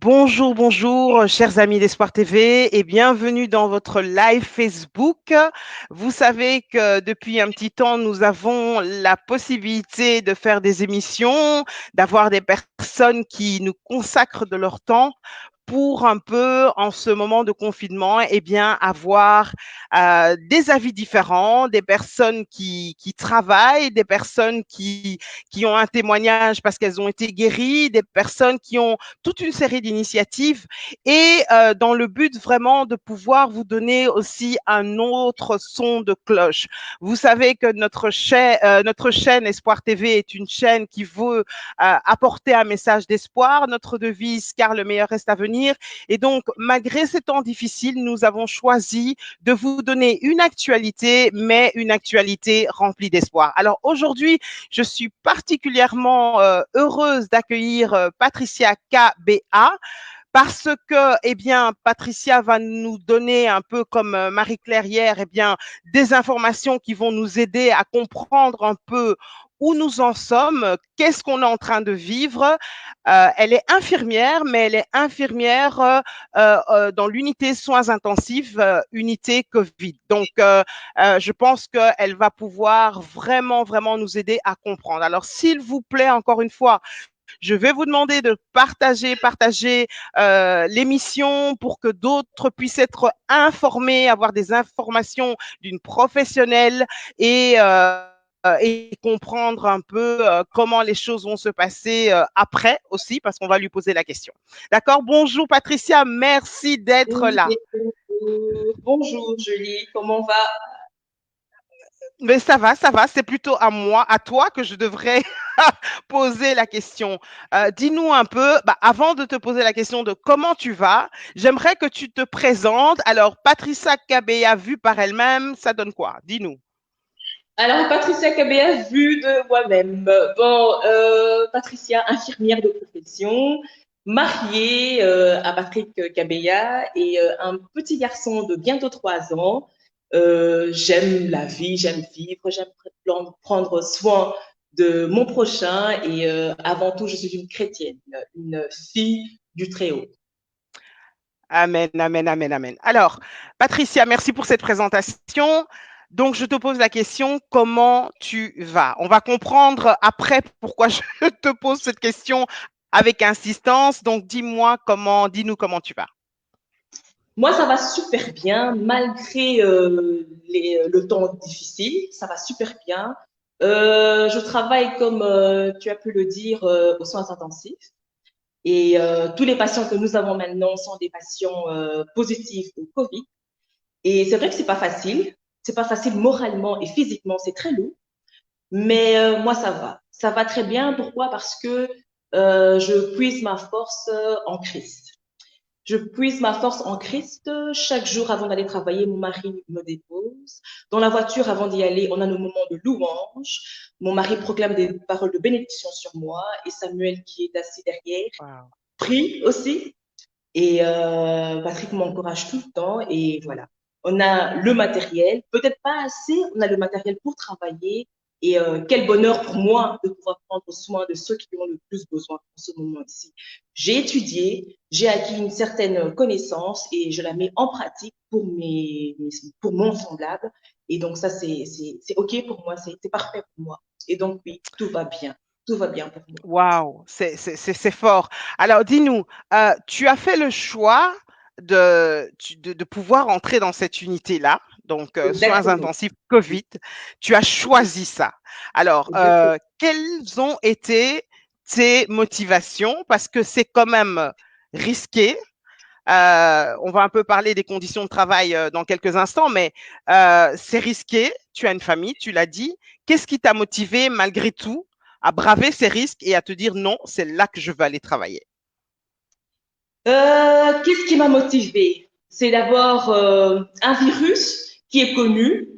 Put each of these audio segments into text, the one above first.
Bonjour, bonjour, chers amis d'Espoir TV et bienvenue dans votre live Facebook. Vous savez que depuis un petit temps, nous avons la possibilité de faire des émissions, d'avoir des personnes qui nous consacrent de leur temps pour un peu, en ce moment de confinement, eh bien, avoir des avis différents, des personnes qui travaillent, des personnes qui ont un témoignage parce qu'elles ont été guéries, des personnes qui ont toute une série d'initiatives et dans le but vraiment de pouvoir vous donner aussi un autre son de cloche. Vous savez que notre chaîne Espoir TV est une chaîne qui veut apporter un message d'espoir. Notre devise, car le meilleur reste à venir. Et donc, malgré ces temps difficiles, nous avons choisi de vous donner une actualité, mais une actualité remplie d'espoir. Alors aujourd'hui, je suis particulièrement heureuse d'accueillir Patricia KBA parce que, eh bien, Patricia va nous donner un peu comme Marie-Claire hier, eh bien, des informations qui vont nous aider à comprendre un peu où nous en sommes, qu'est-ce qu'on est en train de vivre. Elle est infirmière, mais elle est infirmière dans l'unité soins intensifs, unité Covid. Donc, je pense qu'elle va pouvoir vraiment, vraiment nous aider à comprendre. Alors, s'il vous plaît, encore une fois, je vais vous demander de partager l'émission pour que d'autres puissent être informés, avoir des informations d'une professionnelle et comprendre un peu comment les choses vont se passer après aussi, parce qu'on va lui poser la question. D'accord? Bonjour Patricia, merci d'être Oui, là. bonjour Julie, comment va? Mais ça va, c'est plutôt à moi, à toi que je devrais poser la question. Dis-nous un peu, avant de te poser la question de comment tu vas, j'aimerais que tu te présentes. Alors, Patricia Kabea, vue par elle-même, ça donne quoi? Dis-nous. Alors, Patricia Kabea, vue de moi-même. Bon, Patricia, infirmière de profession, mariée à Patrick Kabea et un petit garçon de bientôt 3 ans. J'aime la vie, j'aime vivre, j'aime prendre soin de mon prochain et avant tout, je suis une chrétienne, une fille du Très-Haut. Amen, amen, amen, amen. Alors, Patricia, merci pour cette présentation. Donc, je te pose la question, comment tu vas? On va comprendre après pourquoi je te pose cette question avec insistance. Donc, dis-nous comment tu vas. Moi, ça va super bien, malgré le temps difficile, ça va super bien. Je travaille, comme tu as pu le dire, aux soins intensifs. Et tous les patients que nous avons maintenant sont des patients positifs au Covid. Et c'est vrai que c'est pas facile. C'est pas facile moralement et physiquement, c'est très lourd. Mais moi, ça va. Ça va très bien. Pourquoi? Parce que je puise ma force en Christ. Je puise ma force en Christ. Chaque jour avant d'aller travailler, mon mari me dépose. Dans la voiture, avant d'y aller, on a nos moments de louange. Mon mari proclame des paroles de bénédiction sur moi et Samuel, qui est assis derrière, Wow. prie aussi. Et Patrick m'encourage tout le temps. Et voilà. On a le matériel, peut-être pas assez, on a le matériel pour travailler. Et quel bonheur pour moi de pouvoir prendre soin de ceux qui ont le plus besoin en ce moment ici. J'ai étudié, j'ai acquis une certaine connaissance et je la mets en pratique pour mon semblable. Et donc ça, c'est OK pour moi, c'est parfait pour moi. Et donc oui, tout va bien. Tout va bien pour moi. Waouh, c'est fort. Alors, dis-nous, tu as fait le choix de pouvoir entrer dans cette unité-là, donc soins Exactement. intensifs Covid. Tu as choisi ça. Alors, Exactement. quelles ont été tes motivations? Parce que c'est quand même risqué. On va un peu parler des conditions de travail dans quelques instants, mais c'est risqué. Tu as une famille, tu l'as dit. Qu'est-ce qui t'a motivé malgré tout à braver ces risques et à te dire non, c'est là que je veux aller travailler? Qu'est-ce qui m'a motivée? C'est d'abord un virus qui est connu,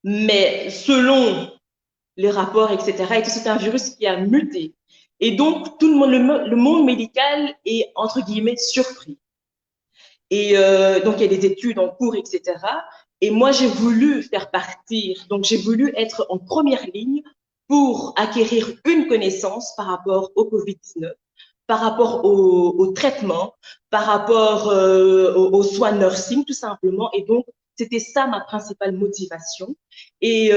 mais selon les rapports, etc., et c'est un virus qui a muté. Et donc, tout le monde médical est, entre guillemets, surpris. Et donc, il y a des études en cours, etc. Et moi, j'ai voulu faire partir, donc j'ai voulu être en première ligne pour acquérir une connaissance par rapport au Covid-19 par rapport au traitement, par rapport aux soins nursing, tout simplement. Et donc, c'était ça ma principale motivation. Et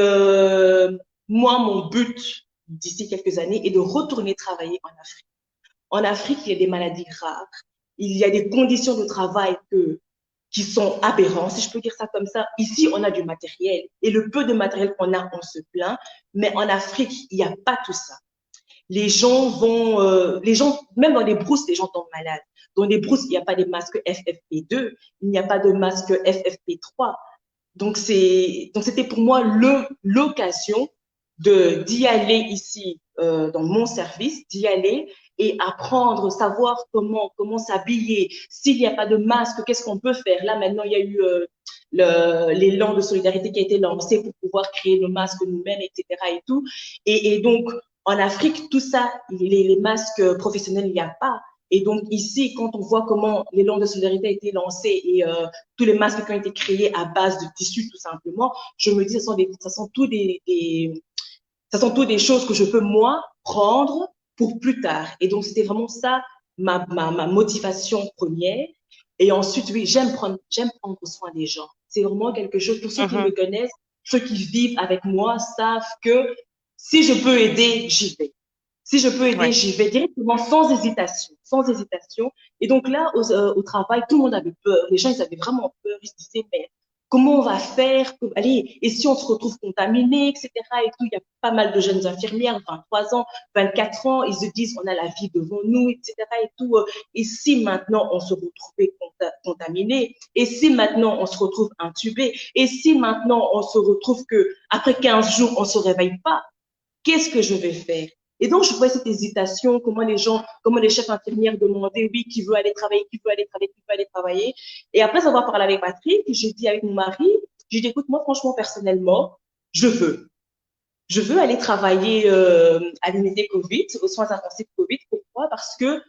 moi, mon but d'ici quelques années est de retourner travailler en Afrique. En Afrique, il y a des maladies rares, il y a des conditions de travail qui sont aberrantes, si je peux dire ça comme ça. Ici, on a du matériel et le peu de matériel qu'on a, on se plaint. Mais en Afrique, il n'y a pas tout ça. Les gens, même dans les brousses, les gens tombent malades. Dans les brousses, il n'y a pas de masques FFP2, il n'y a pas de masque FFP3. Donc c'était pour moi l'occasion d'y aller ici dans mon service, d'y aller et apprendre, savoir comment s'habiller. S'il n'y a pas de masque, qu'est-ce qu'on peut faire? Là maintenant, il y a eu l'élan de solidarité qui a été lancé pour pouvoir créer le masque nous-mêmes, etc. et tout. Et donc en Afrique, tout ça, les masques professionnels, il n'y a pas. Et donc ici, quand on voit comment l'élan de solidarité a été lancé et tous les masques qui ont été créés à base de tissus tout simplement, je me dis ça sont tout des choses que je peux moi prendre pour plus tard. Et donc c'était vraiment ça ma motivation première. Et ensuite, oui, j'aime prendre soin des gens. C'est vraiment quelque chose, pour ceux qui me connaissent, ceux qui vivent avec moi savent que si je peux aider, j'y vais. Si je peux aider, Ouais. j'y vais directement, sans hésitation, sans hésitation. Et donc là, au travail, tout le monde avait peur. Les gens, ils avaient vraiment peur. Ils se disaient, mais comment on va faire? Allez, et si on se retrouve contaminé, etc. et tout. Il y a pas mal de jeunes infirmières, 23 ans, 24 ans, ils se disent, on a la vie devant nous, etc. et tout. Et si maintenant on se retrouvait contaminé? Et si maintenant on se retrouve intubé? Et si maintenant on se retrouve que après 15 jours, on se réveille pas? Qu'est-ce que je vais faire? Et donc, je voyais cette hésitation, comment les chefs infirmières demandaient, oui, qui veut aller travailler, qui veut aller travailler, qui veut aller travailler. Et après avoir parlé avec Patrick, j'ai dit avec mon mari, j'ai dit, écoute, moi, franchement, personnellement, je veux. Je veux aller travailler à l'unité Covid, aux soins intensifs Covid. Pourquoi? Parce que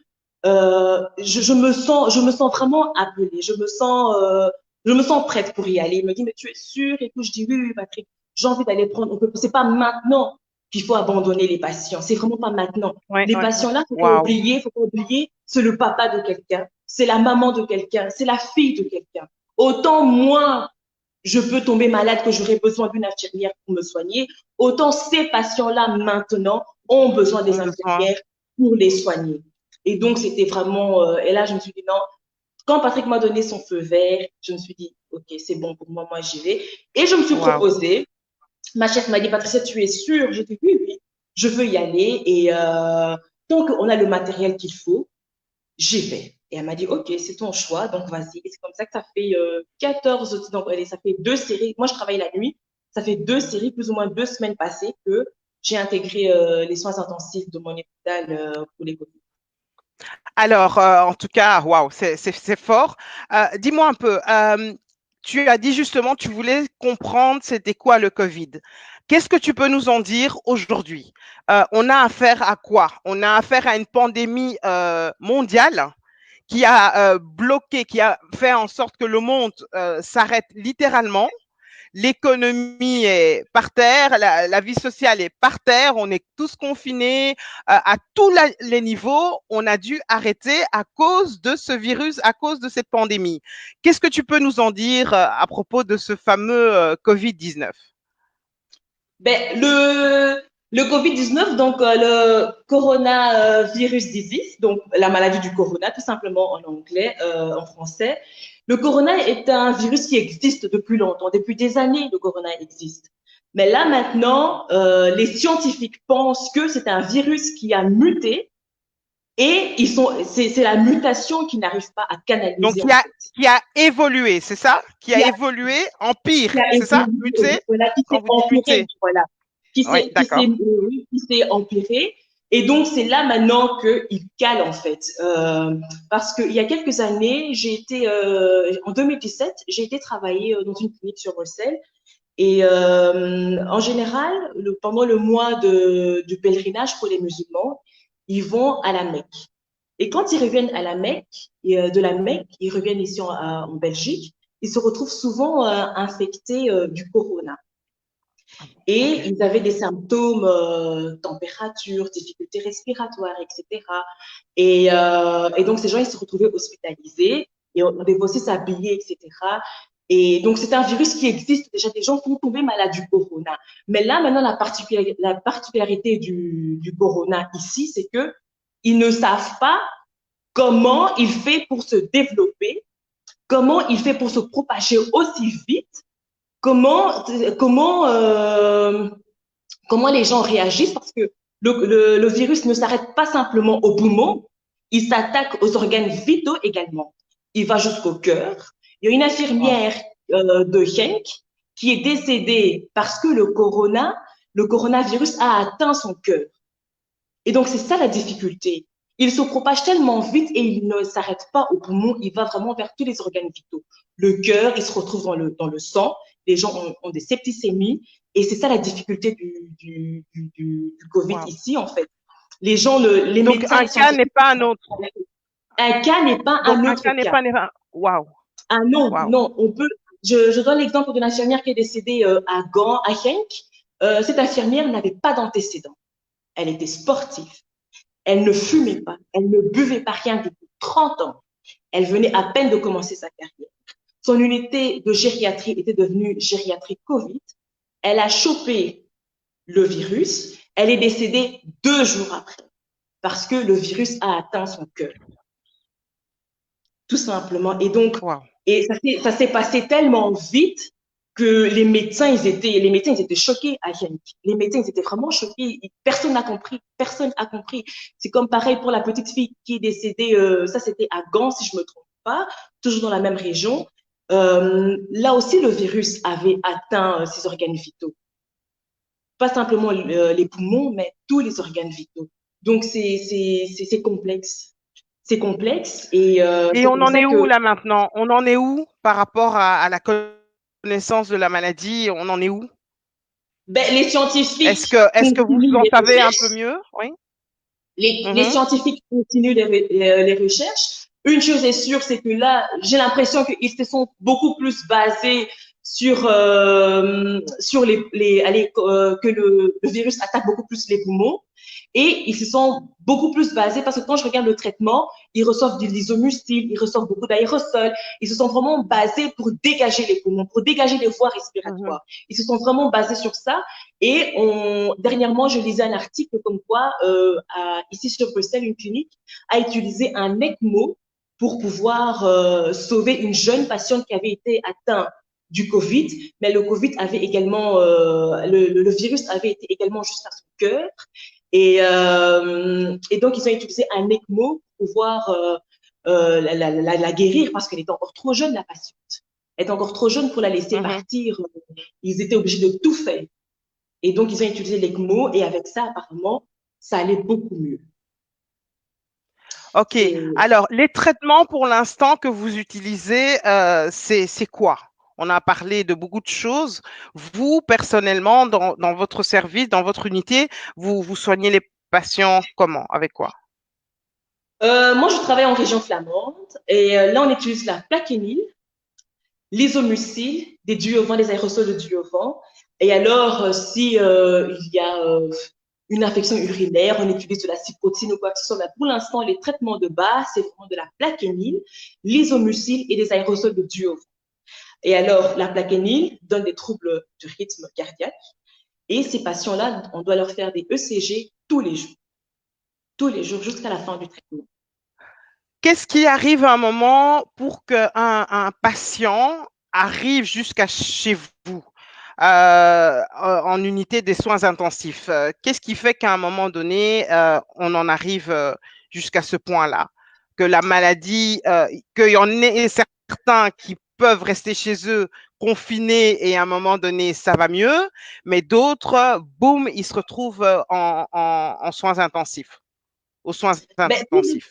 je me sens vraiment appelée. Je me sens prête pour y aller. Il me dit, mais tu es sûre? Et tout, je dis, oui, oui, Patrick, j'ai envie d'aller prendre. C'est pas maintenant qu'il faut abandonner les patients. C'est vraiment pas maintenant. Ouais, Les ouais. patients là, Waouh. faut pas oublier, c'est le papa de quelqu'un, c'est la maman de quelqu'un, c'est la fille de quelqu'un. Autant moi, je peux tomber malade que j'aurai besoin d'une infirmière pour me soigner, autant ces patients-là maintenant ont besoin On des a besoin. infirmières pour les soigner. Et donc, c'était vraiment, et là, je me suis dit non. Quand Patrick m'a donné son feu vert, je me suis dit, OK, c'est bon pour moi, moi j'y vais. Et je me suis Waouh. proposée. Ma chef m'a dit, Patricia, tu es sûre? J'ai dit, oui, oui, je veux y aller. Et tant qu'on a le matériel qu'il faut, j'y vais. Et elle m'a dit, OK, c'est ton choix, donc vas-y. Et c'est comme ça que ça fait 14, donc allez, ça fait 2 séries. Moi, je travaille la nuit. Ça fait 2 séries, plus ou moins 2 semaines passées que j'ai intégré les soins intensifs de mon hôpital pour les Covid. Alors, en tout cas, waouh, c'est fort. Dis-moi un peu, tu as dit justement, tu voulais comprendre c'était quoi le Covid. Qu'est-ce que tu peux nous en dire aujourd'hui? On a affaire à quoi? On a affaire à une pandémie mondiale qui a bloqué, qui a fait en sorte que le monde s'arrête littéralement. L'économie est par terre, la vie sociale est par terre, on est tous confinés à tous les niveaux, on a dû arrêter à cause de ce virus, à cause de cette pandémie. Qu'est-ce que tu peux nous en dire à propos de ce fameux Covid-19? Ben, le Covid-19, donc le coronavirus disease, donc la maladie du corona, tout simplement en anglais, en français. Le corona est un virus qui existe depuis longtemps, depuis des années, le corona existe. Mais là maintenant, les scientifiques pensent que c'est un virus qui a muté et c'est la mutation qui n'arrive pas à Donc, canaliser en fait. qui a évolué, c'est ça? Qui a Qui a, évolué en pire, qui a c'est ça? évolué, Muté? voilà, qui Quand s'est vous dites empiré, muté? voilà, Oui, d'accord. qui s'est empiré. Et donc, c'est là maintenant qu'il cale, en fait. Parce qu'il y a quelques années, en 2017, j'ai été travailler dans une clinique sur Bruxelles. Et en général, pendant le mois du pèlerinage pour les musulmans, ils vont à la Mecque. Et quand ils reviennent à la Mecque, de la Mecque, ils reviennent ici en Belgique, ils se retrouvent souvent infectés du corona. Et OK. ils avaient des symptômes, température, difficultés respiratoires, etc. Et donc, ces gens, ils se retrouvaient hospitalisés et on devait aussi s'habiller, etc. Et donc, c'est un virus qui existe. Déjà, des gens sont tombés malades du corona. Mais là, maintenant, la particularité du corona ici, c'est que ils ne savent pas comment il fait pour se développer, comment il fait pour se propager aussi vite, comment, comment, euh, comment les gens réagissent, parce que le virus ne s'arrête pas simplement aux poumons, il s'attaque aux organes vitaux également. Il va jusqu'au cœur. Il y a une Wow. infirmière de Genk qui est décédée parce que le coronavirus a atteint son cœur. Et donc, c'est ça la difficulté. Il se propage tellement vite et il ne s'arrête pas aux poumons, il va vraiment vers tous les organes vitaux. Le cœur, il se retrouve dans le sang, les gens ont des septicémies, et c'est ça la difficulté du Covid Wow. ici, en fait. Les gens, les Donc, médecins, un les cas n'est scientifiques, pas un autre. un cas n'est pas Donc, un un autre cas n'est cas. pas un. Waouh. Ah non, Waouh. non, on peut. Je donne l'exemple d'une infirmière qui est décédée à Gand, à Genk. Cette infirmière n'avait pas d'antécédents. Elle était sportive. Elle ne fumait pas, elle ne buvait pas rien depuis 30 ans. Elle venait à peine de commencer sa carrière. Son unité de gériatrie était devenue gériatrie Covid. Elle a chopé le virus. Elle est décédée 2 jours après parce que le virus a atteint son cœur, tout simplement. Et donc, Waouh. ça s'est passé tellement vite que les médecins, ils étaient choqués à Yannick. Les médecins, ils étaient vraiment choqués. Personne n'a compris. Personne n'a compris. C'est comme pareil pour la petite fille qui est décédée. Ça, c'était à Gand, si je me trompe pas, toujours dans la même région. Là aussi, le virus avait atteint ses organes vitaux. Pas simplement les poumons, mais tous les organes vitaux. Donc, c'est complexe. C'est complexe et Et c'est on pour en ça est où que là maintenant? On en est où par rapport à la connaissance de la maladie? On en est où? ben, les Est-ce scientifiques que, est-ce que vous continuent en les savez un peu recherches. mieux? Oui. Les Mhm. scientifiques continuent les recherches. Une chose est sûre, c'est que là, j'ai l'impression qu'ils se sont beaucoup plus basés sur que le virus attaque beaucoup plus les poumons. Et ils se sont beaucoup plus basés parce que quand je regarde le traitement, ils reçoivent de l'isomucil, ils reçoivent beaucoup d'aérosols. Ils se sont vraiment basés pour dégager les poumons, pour dégager les voies Mhm. respiratoires. Ils se sont vraiment basés sur ça. Et dernièrement, je lisais un article comme quoi, ici sur Bruxelles, une clinique a utilisé un ECMO pour pouvoir sauver une jeune patiente qui avait été atteinte du Covid, mais le Covid avait également, le virus avait été également jusqu'à son cœur. Et donc, ils ont utilisé un ECMO pour pouvoir la guérir parce qu'elle était encore trop jeune, la patiente. Elle était encore trop jeune pour la laisser Mhm. partir. Ils étaient obligés de tout faire. Et donc, ils ont utilisé l'ECMO et avec ça, apparemment, ça allait beaucoup mieux. OK. Alors, les traitements pour l'instant que vous utilisez, c'est quoi? On a parlé de beaucoup de choses. Vous, personnellement, dans votre service, dans votre unité, vous soignez les patients comment? Avec quoi? Moi, je travaille en région flamande et là, on utilise la plaquenil, l'isomucil, des duovans, des aérosols de duovans. Et alors, si il y a une infection urinaire, on utilise de la ciprotine ou quoi que ce soit. Mais pour l'instant, les traitements de base, c'est vraiment de la plaquenil, l'isomucil et des aérosols de duovans. Et alors, la plaquenil donne des troubles du rythme cardiaque. Et ces patients-là, on doit leur faire des ECG tous les jours jusqu'à la fin du traitement. Qu'est-ce qui arrive à un moment pour qu'un patient arrive jusqu'à chez vous en unité des soins intensifs? Qu'est-ce qui fait qu'à un moment donné, on en arrive jusqu'à ce point-là? Que la maladie, qu'il y en ait certains qui peuvent rester chez eux confinés et à un moment donné, ça va mieux, mais d'autres, boum, ils se retrouvent en soins intensifs, aux soins Mais intensifs.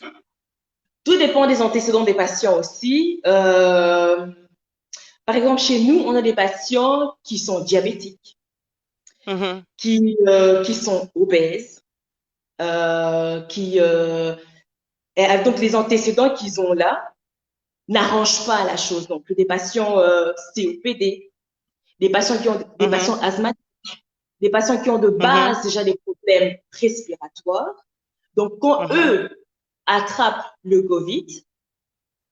tout dépend des antécédents des patients aussi. Par exemple, chez nous, on a des patients qui sont diabétiques, Mhm. qui sont obèses, et donc les antécédents qu'ils ont là n'arrangent pas la chose. Donc, des patients COPD, des patients qui ont des Mhm. patients asthmatiques. des patients qui ont de base déjà des problèmes respiratoires. Donc, quand eux attrapent le Covid,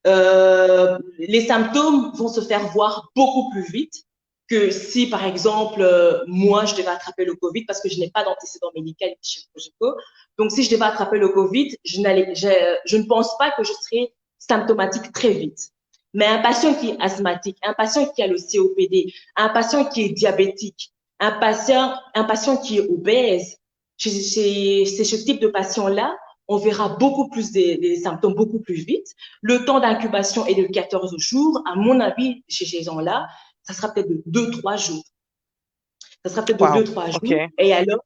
les symptômes vont se faire voir beaucoup plus vite que si, par exemple, moi, je devais attraper le Covid parce que je n'ai pas d'antécédent médical chirurgicaux. Donc, si je devais attraper le Covid, je ne pense pas que je serais symptomatique très vite. Mais un patient qui est asthmatique, un patient qui a le COPD, un patient qui est diabétique, un patient qui est obèse, c'est ce type de patient-là, on verra beaucoup plus des symptômes beaucoup plus vite. Le temps d'incubation est de 14 jours. À mon avis, chez ces gens-là, ça sera peut-être de 2-3 jours. Ça sera peut-être de 2-3 jours. Et alors,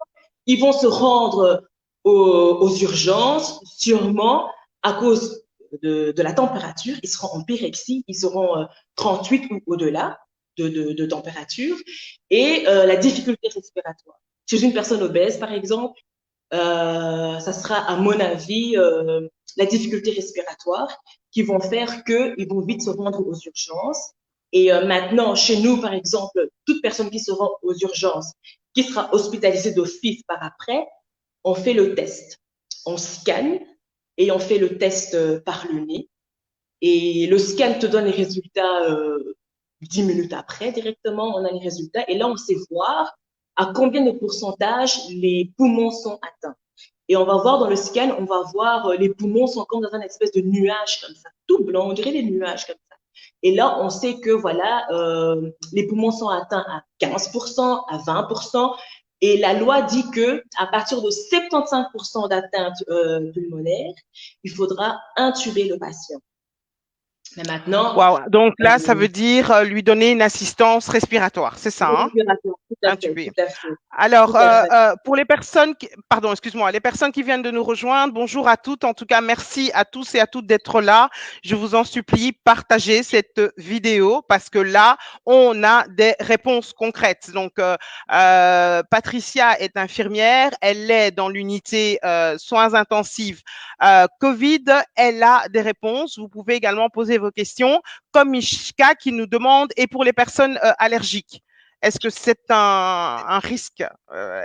ils vont se rendre aux urgences, sûrement à cause de la température. Ils seront en pyrexie, ils seront 38 ou au-delà de température. Et la difficulté respiratoire. Chez une personne obèse, par exemple, ça sera, à mon avis, la difficulté respiratoire qui vont faire qu'ils vont vite se rendre aux urgences. Et maintenant, chez nous, par exemple, toute personne qui se rend aux urgences, qui sera hospitalisée d'office par après, on fait le test. On scanne et on fait le test par le nez. Et le scan te donne les résultats 10 minutes après, directement, on a les résultats. Et là, on sait voir à combien de pourcentage les poumons sont atteints. Et on va voir dans le scan, on va voir les poumons sont comme dans une espèce de nuage comme ça, tout blanc, on dirait des nuages comme ça. Et là, on sait que voilà, les poumons sont atteints à 15%, à 20%. Et la loi dit que à partir de 75% d'atteinte pulmonaire, il faudra intuber le patient. Mais maintenant. Wow. Donc là, ça veut dire lui donner une assistance respiratoire, c'est ça, hein? Respiratoire, tout à fait, tout à fait. Alors, pour les personnes pardon, excuse-moi, les personnes qui viennent de nous rejoindre, bonjour à toutes. En tout cas, merci à tous et à toutes d'être là. Je vous en supplie, partagez cette vidéo parce que là, on a des réponses concrètes. Donc, Patricia est infirmière, elle est dans l'unité soins intensifs Covid. Elle a des réponses. Vous pouvez également poser vos questions, comme Mishka qui nous demande, et pour les personnes allergiques. Est-ce que c'est un risque?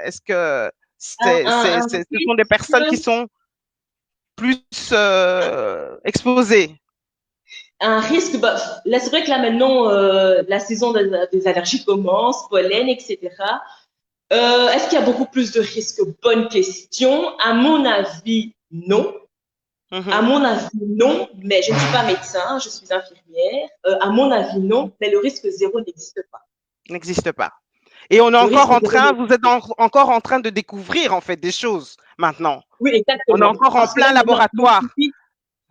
Est-ce que ce sont des personnes qui sont plus exposées? Un risque, bah, là, c'est vrai que là, maintenant, la saison des allergies commence, pollen, etc. Est-ce qu'il y a beaucoup plus de risques? Bonne question. À mon avis, non. À mon avis, non, mais je ne suis pas médecin, je suis infirmière. À mon avis, non, mais le risque zéro n'existe pas. N'existe pas. Et on est encore en train, vous êtes encore en train de découvrir en fait des choses maintenant. Oui, exactement. On est encore en plein laboratoire.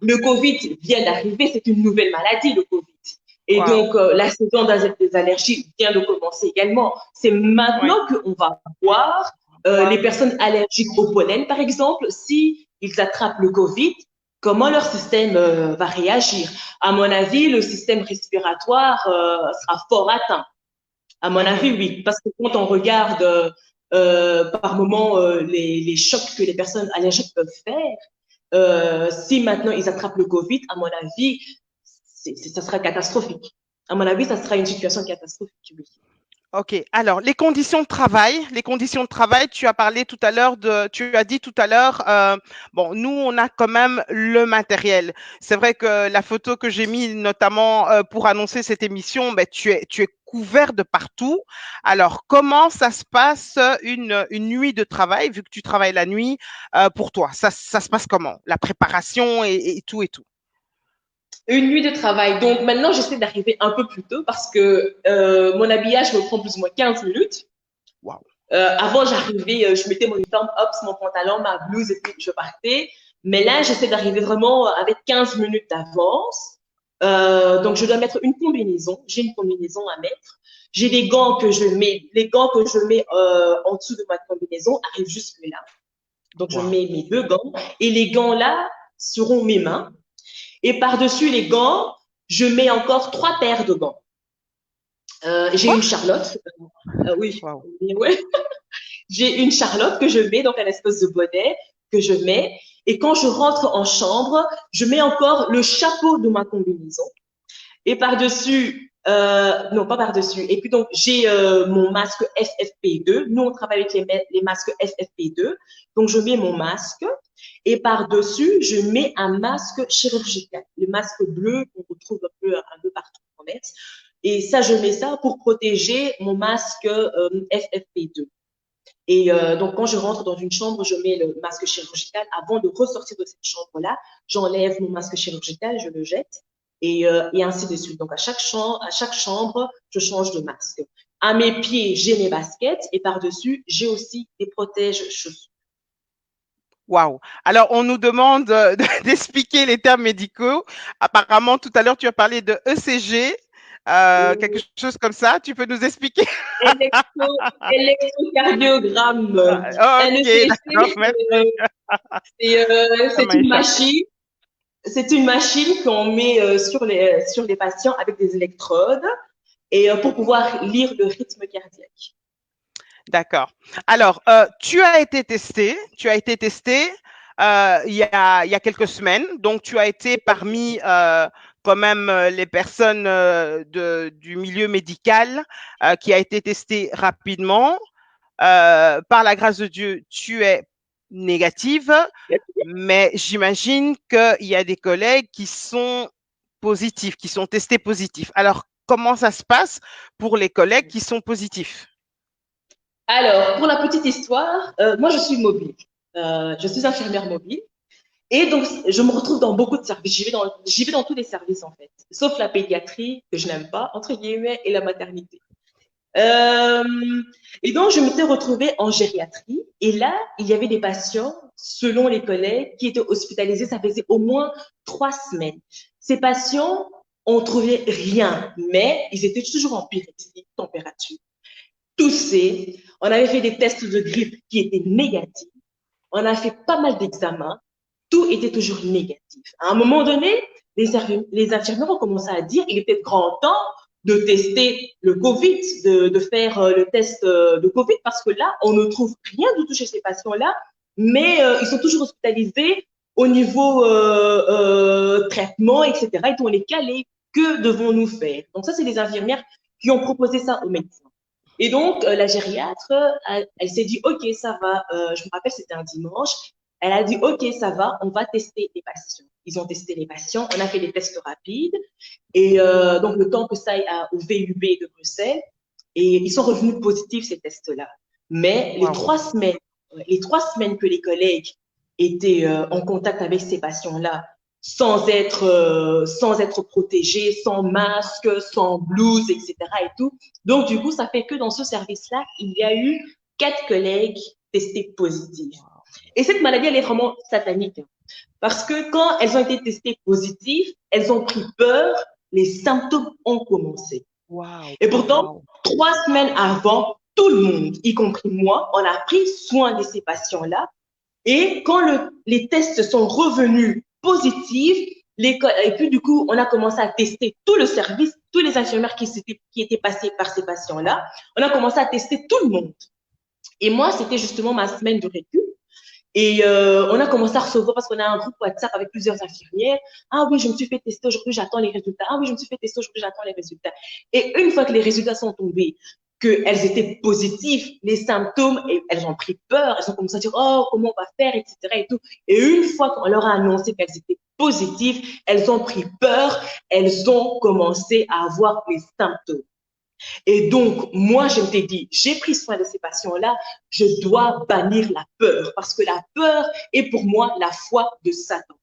Le Covid vient d'arriver, c'est une nouvelle maladie, le Covid. Et donc, la saison des allergies vient de commencer également. C'est maintenant qu'on va voir les personnes allergiques au pollen, par exemple, si ils attrapent le Covid, comment leur système va réagir. À mon avis, le système respiratoire sera fort atteint. À mon avis, oui, parce que quand on regarde par moment les chocs que les personnes allergiques peuvent faire, si maintenant ils attrapent le Covid, à mon avis, ça sera catastrophique. À mon avis, ça sera une situation catastrophique. Oui. Ok. Alors, les conditions de travail, tu as parlé tout à l'heure tu as dit tout à l'heure, bon, nous, on a quand même le matériel. C'est vrai que la photo que j'ai mise notamment pour annoncer cette émission, ben, tu es couvert de partout. Alors, comment ça se passe une nuit de travail, vu que tu travailles la nuit, pour toi? Ça se passe comment? La préparation et tout et tout. Une nuit de travail. Donc maintenant, j'essaie d'arriver un peu plus tôt parce que mon habillage me prend plus ou moins 15 minutes. Wow. Avant, j'arrivais, je mettais mon uniforme, hop, mon pantalon, ma blouse et puis je partais. Mais là, j'essaie d'arriver vraiment avec 15 minutes d'avance. Donc, je dois mettre une combinaison. J'ai une combinaison à mettre. J'ai des gants que je mets. Les gants que je mets en dessous de ma combinaison arrivent jusque là. Donc, je mets mes 2 gants. Et les gants là seront mes mains. Et par-dessus les gants, je mets encore 3 paires de gants. J'ai une Charlotte. Oui. Wow. Ouais. J'ai une Charlotte que je mets, donc un espèce de bonnet que je mets. Et quand je rentre en chambre, je mets encore le chapeau de ma combinaison. Et par-dessus Non, pas par-dessus. Et puis donc, j'ai mon masque FFP2. Nous, on travaille avec les masques FFP2. Donc, je mets mon masque et par-dessus, je mets un masque chirurgical, le masque bleu qu'on retrouve un peu partout en fait. Et ça, je mets ça pour protéger mon masque FFP2. Et donc, quand je rentre dans une chambre, je mets le masque chirurgical. Avant de ressortir de cette chambre-là, j'enlève mon masque chirurgical, je le jette et ainsi de suite. Donc, à chaque chambre, je change de masque. À mes pieds, j'ai mes baskets et par-dessus, j'ai aussi des protèges chaussures. Waouh. Alors, on nous demande d'expliquer les termes médicaux. Apparemment, tout à l'heure, tu as parlé de ECG, quelque chose comme ça. Tu peux nous expliquer? Électrocardiogramme. Un Ok, d'accord, ECG, merci. Ça c'est m'a une échappé. machine. C'est une machine qu'on met sur les patients avec des électrodes et pour pouvoir lire le rythme cardiaque. D'accord. Alors, tu as été testé. Il y a quelques semaines. Donc, tu as été parmi quand même les personnes du milieu médical qui a été testé rapidement. Par la grâce de Dieu, tu es négative, mais j'imagine qu'il y a des collègues qui sont positifs, qui sont testés positifs. Alors, comment ça se passe pour les collègues qui sont positifs? Alors, pour la petite histoire, moi je suis mobile. Je suis infirmière mobile. Et donc, je me retrouve dans beaucoup de services. J'y vais dans tous les services, en fait. Sauf la pédiatrie, que je n'aime pas, entre guillemets, et la maternité. Euh, et donc, je m'étais retrouvée en gériatrie. Et là, il y avait des patients, selon les collègues, qui étaient hospitalisés. Ça faisait au moins 3 semaines. Ces patients, on trouvait rien, mais ils étaient toujours en pyrexie, température, toussés. On avait fait des tests de grippe qui étaient négatifs. On a fait pas mal d'examens. Tout était toujours négatif. À un moment donné, les infirmières ont commencé à dire il est peut-être grand temps de tester le Covid, de faire le test de Covid, parce que là, on ne trouve rien du tout chez ces patients-là, mais ils sont toujours hospitalisés au niveau traitement, etc. Et on est calé. Que devons-nous faire? Donc ça, c'est les infirmières qui ont proposé ça aux médecins. Et donc, la gériatre, elle s'est dit, OK, ça va. Je me rappelle, c'était un dimanche. Elle a dit, OK, ça va, on va tester les patients. Ils ont testé les patients, on a fait des tests rapides. Et donc, le temps que ça aille au VUB de Bruxelles, et ils sont revenus positifs, ces tests-là. Mais Wow. les 3 semaines que les collègues étaient en contact avec ces patients-là, sans être protégés, sans masque, sans blouse, etc. et tout. Donc, du coup, ça fait que dans ce service-là, il y a eu 4 collègues testés positifs. Et cette maladie, elle est vraiment satanique. Parce que quand elles ont été testées positives, elles ont pris peur, les symptômes ont commencé. Wow. Et pourtant, Wow. 3 semaines avant, tout le monde, y compris moi, on a pris soin de ces patients-là. Et quand les tests sont revenus positifs, et puis du coup, on a commencé à tester tout le service, tous les infirmières qui étaient passées par ces patients-là. On a commencé à tester tout le monde. Et moi, c'était justement ma semaine de récup. Et on a commencé à recevoir, parce qu'on a un groupe WhatsApp avec plusieurs infirmières. Ah oui, je me suis fait tester aujourd'hui, j'attends les résultats. Ah oui, je me suis fait tester aujourd'hui, j'attends les résultats. Et une fois que les résultats sont tombés, qu'elles étaient positives, les symptômes, et elles ont pris peur, elles ont commencé à dire, oh, comment on va faire, etc. Et tout. Et une fois qu'on leur a annoncé qu'elles étaient positives, elles ont pris peur, elles ont commencé à avoir les symptômes. Et donc, moi, je m'étais dit, j'ai pris soin de ces patients-là, je dois bannir la peur, parce que la peur est pour moi la foi de Satan.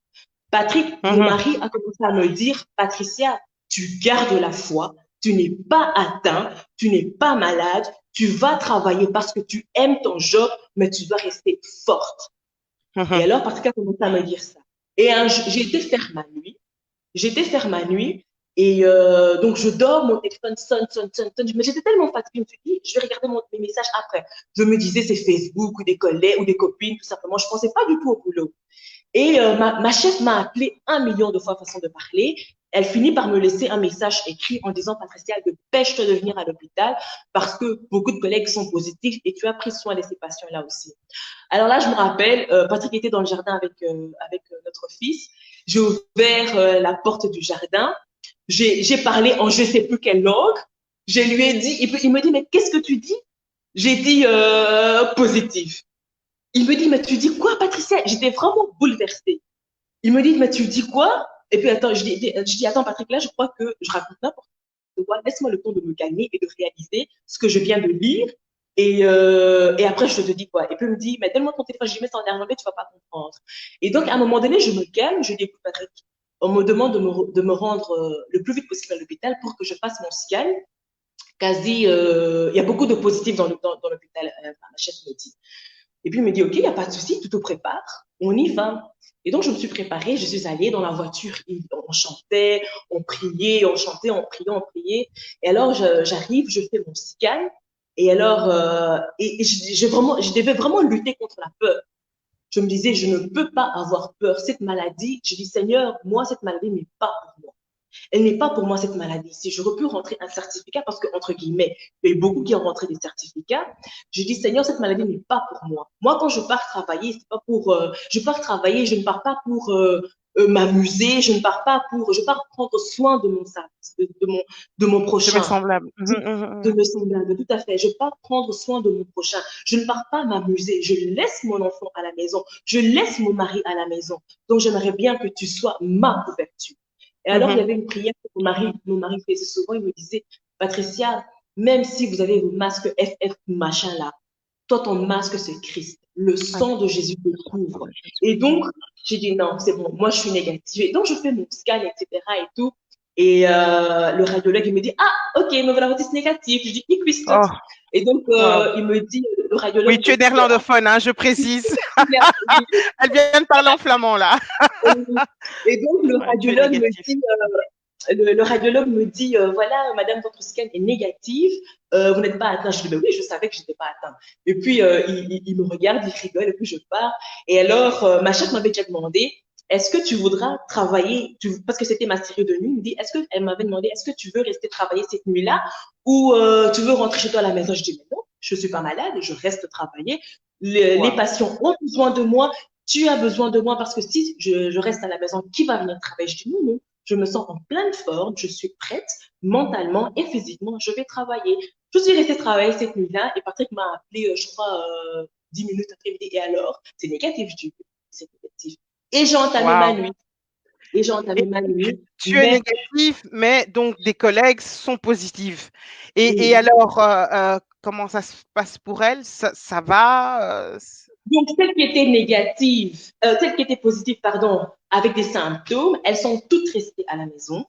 Patrick, mon Mhm. mari, a commencé à me dire, Patricia, tu gardes la foi, tu n'es pas atteint, tu n'es pas malade, tu vas travailler parce que tu aimes ton job, mais tu dois rester forte. Et Mhm. alors, Patrick a commencé à me dire ça. Et j'ai été faire ma nuit. J'étais faire ma nuit et donc je dors, mon téléphone sonne, sonne, sonne, sonne. Mais j'étais tellement fatiguée, je me suis dit, je vais regarder mes messages après. Je me disais, c'est Facebook ou des collègues ou des copines, tout simplement. Je pensais pas du tout au boulot. Et ma chef m'a appelé 1 million de fois façon de parler. Elle finit par me laisser un message écrit en disant, Patricia, dépêche-toi de venir à l'hôpital parce que beaucoup de collègues sont positifs et tu as pris soin de ces patients-là aussi. Alors là, je me rappelle, Patrick était dans le jardin avec notre fils. J'ai ouvert la porte du jardin. J'ai parlé en je sais plus quelle langue. Je lui ai dit, il me dit, mais qu'est-ce que tu dis? J'ai dit positif. Il me dit, mais tu dis quoi, Patricia? J'étais vraiment bouleversée. Il me dit, mais tu dis quoi? Et puis, attends, je dis, attends, Patrick, là, je crois que je raconte n'importe quoi. Laisse-moi le temps de me calmer et de réaliser ce que je viens de lire. Et après, je te dis quoi. Et puis, il me dit, mais donne-moi ton téléphone, j'y mets ça en néerlandais, tu vas pas comprendre. Et donc, à un moment donné, je me calme, je dis, écoute, Patrick, on me demande de me rendre le plus vite possible à l'hôpital pour que je fasse mon scan. Il y a beaucoup de positifs dans l'hôpital, ma chef me dit. Et puis, il me dit, OK, il n'y a pas de souci, tu te prépares, on y va. Et donc, je me suis préparée, je suis allée dans la voiture, on chantait, on priait, on chantait, on priait, on priait. Et alors, j'arrive, je fais mon scan. Et alors, je devais vraiment lutter contre la peur. Je me disais, je ne peux pas avoir peur. Cette maladie, je dis, Seigneur, moi, cette maladie n'est pas pour moi. Elle n'est pas pour moi cette maladie. Si j'aurais pu rentrer un certificat, parce que, entre guillemets, il y a eu beaucoup qui ont rentré des certificats, je dis, Seigneur, cette maladie n'est pas pour moi. Moi, quand je pars travailler, c'est pas pour, je pars travailler, je ne pars pas pour m'amuser, je ne pars pas pour, je pars prendre soin de mon service, de mon De mes prochain. semblables. De me semblables, tout à fait. Je pars prendre soin de mon prochain. Je ne pars pas m'amuser. Je laisse mon enfant à la maison. Je laisse mon mari à la maison. Donc, j'aimerais bien que tu sois ma couverture. Et alors, il y avait une prière que mon mari faisait souvent. Il me disait, Patricia, même si vous avez vos masques FF machin là, toi, ton masque, c'est Christ. Le sang de Jésus te couvre. Et donc, j'ai dit, non, c'est bon, moi, je suis négative. Et donc, je fais mon scan, etc. et tout. Et le radiologue, il me dit, ah, ok, me voilà, c'est négatif. Je dis, ik wist het. Oh, Et donc, wow. il me dit, le radiologue. Oui, tu es néerlandophone, hein, je précise. Elle vient de parler en flamand, là. Et donc, Ouais, tu es négatif. le radiologue me dit, voilà, madame, votre scan est négatif, vous n'êtes pas atteinte. Je dis, ben oui, je savais que je n'étais pas atteinte. Et puis, il me regarde, il rigole, et puis je pars. Et alors, ma chef m'avait déjà demandé, est-ce que tu voudras travailler, parce que c'était ma série de nuit, il me dit, elle m'avait demandé, est-ce que tu veux rester travailler cette nuit-là ou tu veux rentrer chez toi à la maison? Je dis, mais non, je suis pas malade, je reste travailler. Les patients ont besoin de moi, tu as besoin de moi parce que si je reste à la maison, qui va venir travailler? Je dis, non, non, je me sens en pleine forme, je suis prête mentalement et physiquement, je vais travailler. Je suis restée travailler cette nuit-là et Patrick m'a appelé, je crois, 10 minutes après-midi. Et alors, c'est négatif, je dis, c'est négatif. Et j'ai entamé ma nuit. Et j'ai entamé ma nuit. Tu es négatif, mais donc des collègues sont positifs. Et Oui. alors, comment ça se passe pour elle? Ça va? Donc, celles qui étaient négatives, celles qui étaient positives, pardon, avec des symptômes, elles sont toutes restées à la maison.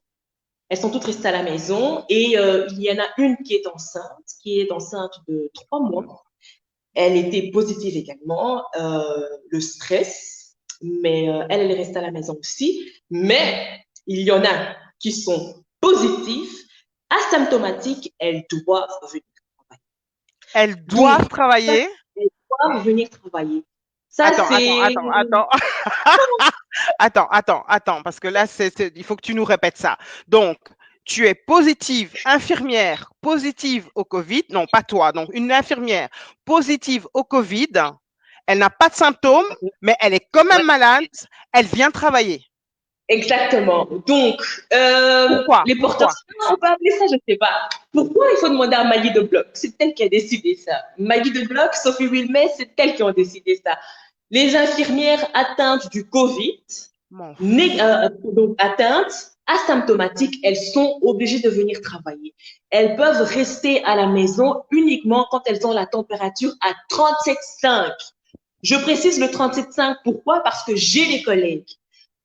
Elles sont toutes restées à la maison et il y en a une qui est enceinte de 3 mois. Elle était positive également, le stress, mais elle est restée à la maison aussi. Mais il y en a qui sont positifs, asymptomatiques, elles doivent venir travailler. Elles doivent travailler? Elles doivent venir travailler. Ça, Attends, c'est… attends, parce que là, il faut que tu nous répètes ça. Donc, tu es positive, infirmière, positive au Covid. Non, pas toi, donc une infirmière positive au Covid. Elle n'a pas de symptômes, mais elle est quand même malade. Elle vient travailler. Exactement. Donc, les porteurs, on peut appeler ça, je ne sais pas. Pourquoi il faut demander à Maggie de Bloch? C'est elle qui a décidé ça. Maggie de Bloch, Sophie Wilmès, c'est elle qui a décidé ça. Les infirmières atteintes du Covid, donc atteintes, asymptomatiques, elles sont obligées de venir travailler. Elles peuvent rester à la maison uniquement quand elles ont la température à 37,5. Je précise le 37,5, pourquoi? Parce que j'ai des collègues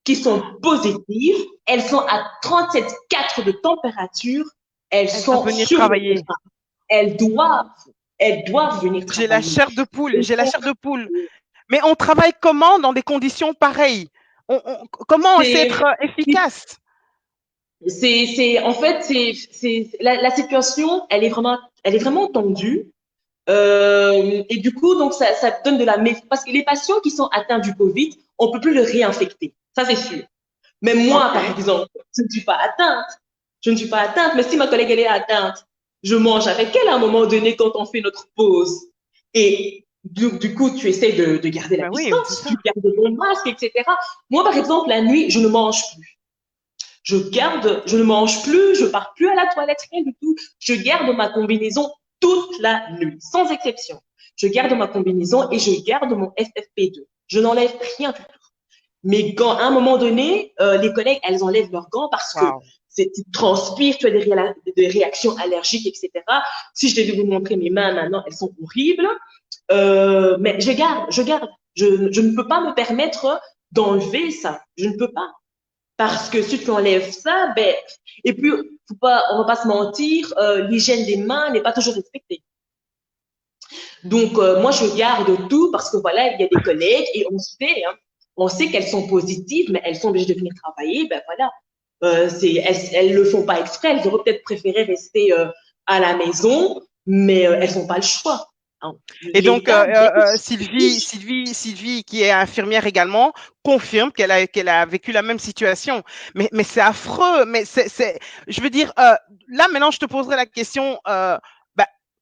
qui sont positives, elles sont à 37,4 de température, elles sont venir travailler. Elles doivent venir travailler. J'ai la chair de poule, Mais on travaille comment dans des conditions pareilles? Comment être efficace? En fait, la situation, elle est vraiment tendue. Et du coup, donc, ça donne de la méfiance. Parce que les patients qui sont atteints du Covid, on ne peut plus le réinfecter. Ça, c'est sûr. Mais moi, par exemple, je ne suis pas atteinte. Je ne suis pas atteinte, mais si ma collègue, elle est atteinte, je mange avec elle à un moment donné quand on fait notre pause. Et du coup, tu essaies de garder la distance, tu gardes ton masque, etc. Moi, par exemple, la nuit, je ne mange plus. Je ne mange plus, je pars plus à la toilette, rien du tout. Je garde ma combinaison toute la nuit, sans exception. Je garde ma combinaison et je garde mon FFP2. Je n'enlève rien du tout. Mes gants, à un moment donné, les collègues, elles enlèvent leurs gants parce que Wow. tu transpires, tu as des réactions allergiques, etc. Si je devais vous montrer mes mains maintenant, elles sont horribles. Mais je garde. Je ne peux pas me permettre d'enlever ça. Je ne peux pas. Parce que si tu enlèves ça, ben, et puis, on va pas se mentir, l'hygiène des mains n'est pas toujours respectée. Donc, moi, je garde tout parce que voilà, il y a des collègues et on sait qu'elles sont positives, mais elles sont obligées de venir travailler. Ben voilà, elles le font pas exprès. Elles auraient peut-être préféré rester à la maison, mais elles n'ont pas le choix. Hein. Et donc, L'État, bien Sylvie, qui est infirmière également, confirme qu'elle a vécu la même situation. Mais c'est affreux. Je veux dire, là, maintenant, je te poserai la question. Bah,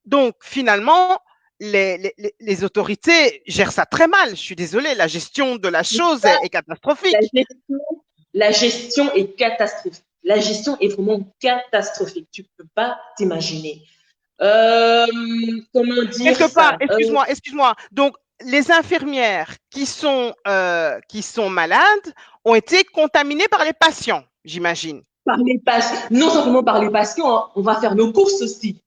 donc, finalement, les autorités gèrent ça très mal. Je suis désolée, la gestion de la chose est la catastrophique. gestion, la gestion est catastrophique. La gestion est vraiment catastrophique. Tu peux pas t'imaginer. Euh, comment dire Quelque part, ça excuse-moi. Donc, les infirmières qui sont malades ont été contaminées par les patients, j'imagine. par les patients, non simplement par les patients, hein, on va faire nos courses aussi.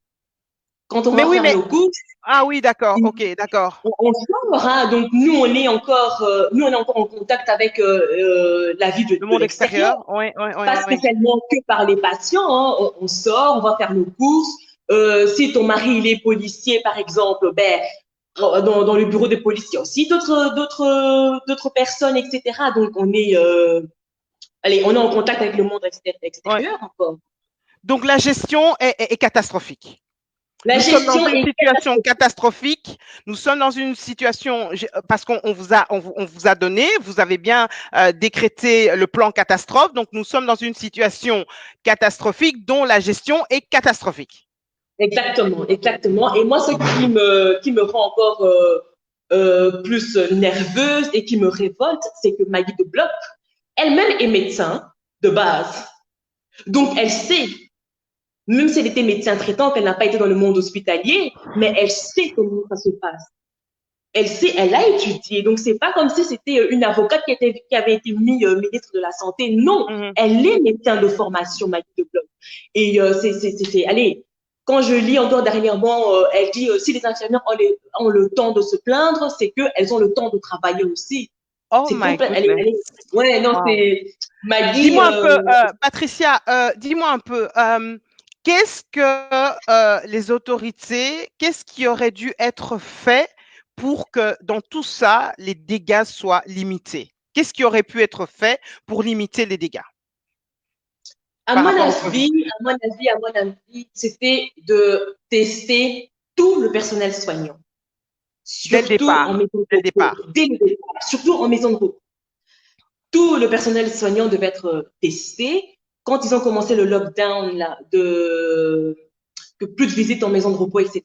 Quand on Mais va oui, faire mais nos courses, ah oui, d'accord, ok, d'accord. on sort, hein, donc nous on est encore en contact avec la vie Le de monde l'extérieur, extérieur, oui, oui, oui, pas oui. spécialement que par les patients. Hein, on sort, on va faire nos courses. Si ton mari il est policier, par exemple, ben dans le bureau des policiers aussi, d'autres personnes, etc. Donc on est en contact avec le monde Oui. extérieur encore. Donc la gestion est catastrophique. La Nous sommes dans gestion une est situation catastrophique. Nous sommes dans une situation parce on vous a donné, vous avez bien décrété le plan catastrophe. Donc nous sommes dans une situation catastrophique dont la gestion est catastrophique. exactement, exactement. Et moi, ce qui me rend encore plus nerveuse et qui me révolte, c'est que Maggie de Bloch, elle-même est médecin de base. Donc, elle sait, même si elle était médecin traitant, qu'elle n'a pas été dans le monde hospitalier, mais elle sait comment ça se passe. Elle sait, elle a étudié. Donc, c'est pas comme si c'était une avocate qui avait été mise ministre de la Santé. Non, Mhm. elle est médecin de formation, Maggie de Bloch. Et allez, quand je lis encore dernièrement, elle dit si les infirmières ont le temps de se plaindre, c'est qu'elles ont le temps de travailler aussi. Oh C'est my complètement, goodness. ouais, non, Wow. c'est Maggie, Dis-moi un peu, Patricia, dis-moi un peu, qu'est-ce que les autorités, qu'est-ce qui aurait dû être fait pour que dans tout ça, les dégâts soient limités? Qu'est-ce qui aurait pu être fait pour limiter les dégâts à par mon rapport au Covid? avis, à mon avis, c'était de tester tout le personnel soignant, Dès le surtout en départ, maison de dès le repos, départ. dès le départ, surtout en maison de repos. Tout le personnel soignant devait être testé. Quand ils ont commencé le lockdown là, que plus de visites en maison de repos, etc.,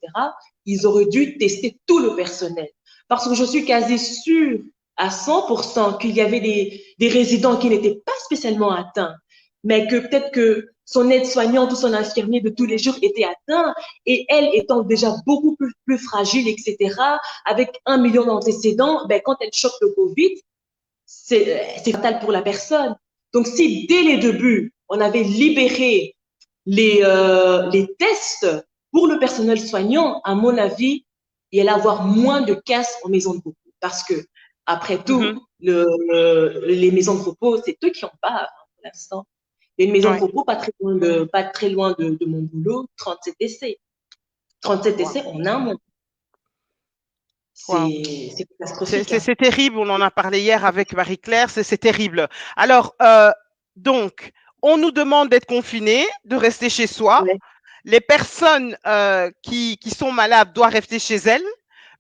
ils auraient dû tester tout le personnel. Parce que je suis quasi sûre à 100% qu'il y avait des résidents qui n'étaient pas spécialement atteints, mais que peut-être que son aide-soignante ou son infirmier de tous les jours était atteint et elle étant déjà beaucoup plus fragile, etc., avec 1 million d'antécédents, ben, quand elle chope le Covid, c'est fatal pour la personne. Donc, si dès les débuts, on avait libéré les tests pour le personnel soignant, à mon avis, il allait avoir moins de casse en maison de repos. Parce que, après Mhm. tout, les maisons de repos, c'est eux qui en parlent pour l'instant. Il y a une maison de Ouais. repos pas très loin de mon boulot, 37 décès. 37 Wow. décès en un mois. Wow. C'est catastrophique. Hein. C'est terrible, on en a parlé hier avec Marie-Claire, c'est terrible. Alors, donc, on nous demande d'être confinés, de rester chez soi. Ouais. Les personnes qui sont malades doivent rester chez elles,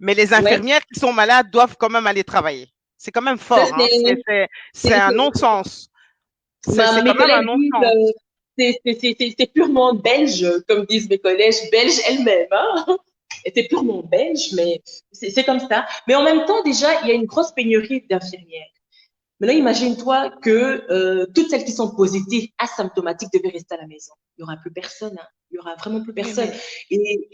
mais les Ouais. infirmières qui sont malades doivent quand même aller travailler. C'est quand même Ça, fort, hein? C'est un c'est, non-sens. C'est quand mes même un collègues disent non-sens. c'est purement belge, comme disent mes collègues belges elles-mêmes. Hein. C'est purement belge, mais c'est comme ça. Mais en même temps, déjà, il y a une grosse pénurie d'infirmières. Maintenant, imagine-toi que toutes celles qui sont positives, asymptomatiques, devaient rester à la maison. Il n'y aura plus personne. Hein. Il n'y aura vraiment plus Oui, personne. Et,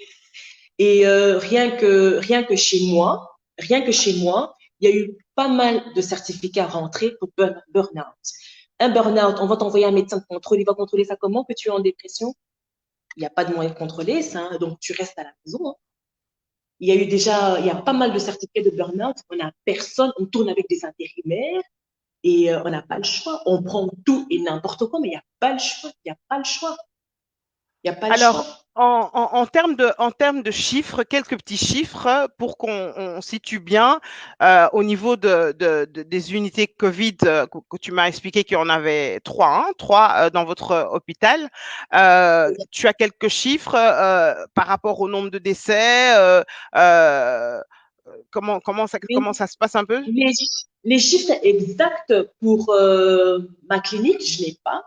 et rien que chez moi, il y a eu pas mal de certificats rentrés pour burn-out. Un burn-out, on va t'envoyer un médecin de contrôle, il va contrôler ça comment que tu es en dépression. Il n'y a pas de moyen de contrôler ça, hein, donc tu restes à la maison. Hein. Il y a pas mal de certificats de burn-out. On n'a personne, on tourne avec des intérimaires et on n'a pas le choix. On prend tout et n'importe quoi, mais il n'y a pas le choix. Il n'y a pas le choix. Il n'y a pas le choix. Alors, en termes de chiffres, quelques petits chiffres pour qu'on situe bien au niveau des unités Covid que tu m'as expliqué qu'il y en avait trois, hein, trois dans votre hôpital. Tu as quelques chiffres par rapport au nombre de décès. Euh, Mais comment ça se passe un peu? les, les chiffres exacts pour ma clinique, je n'ai pas.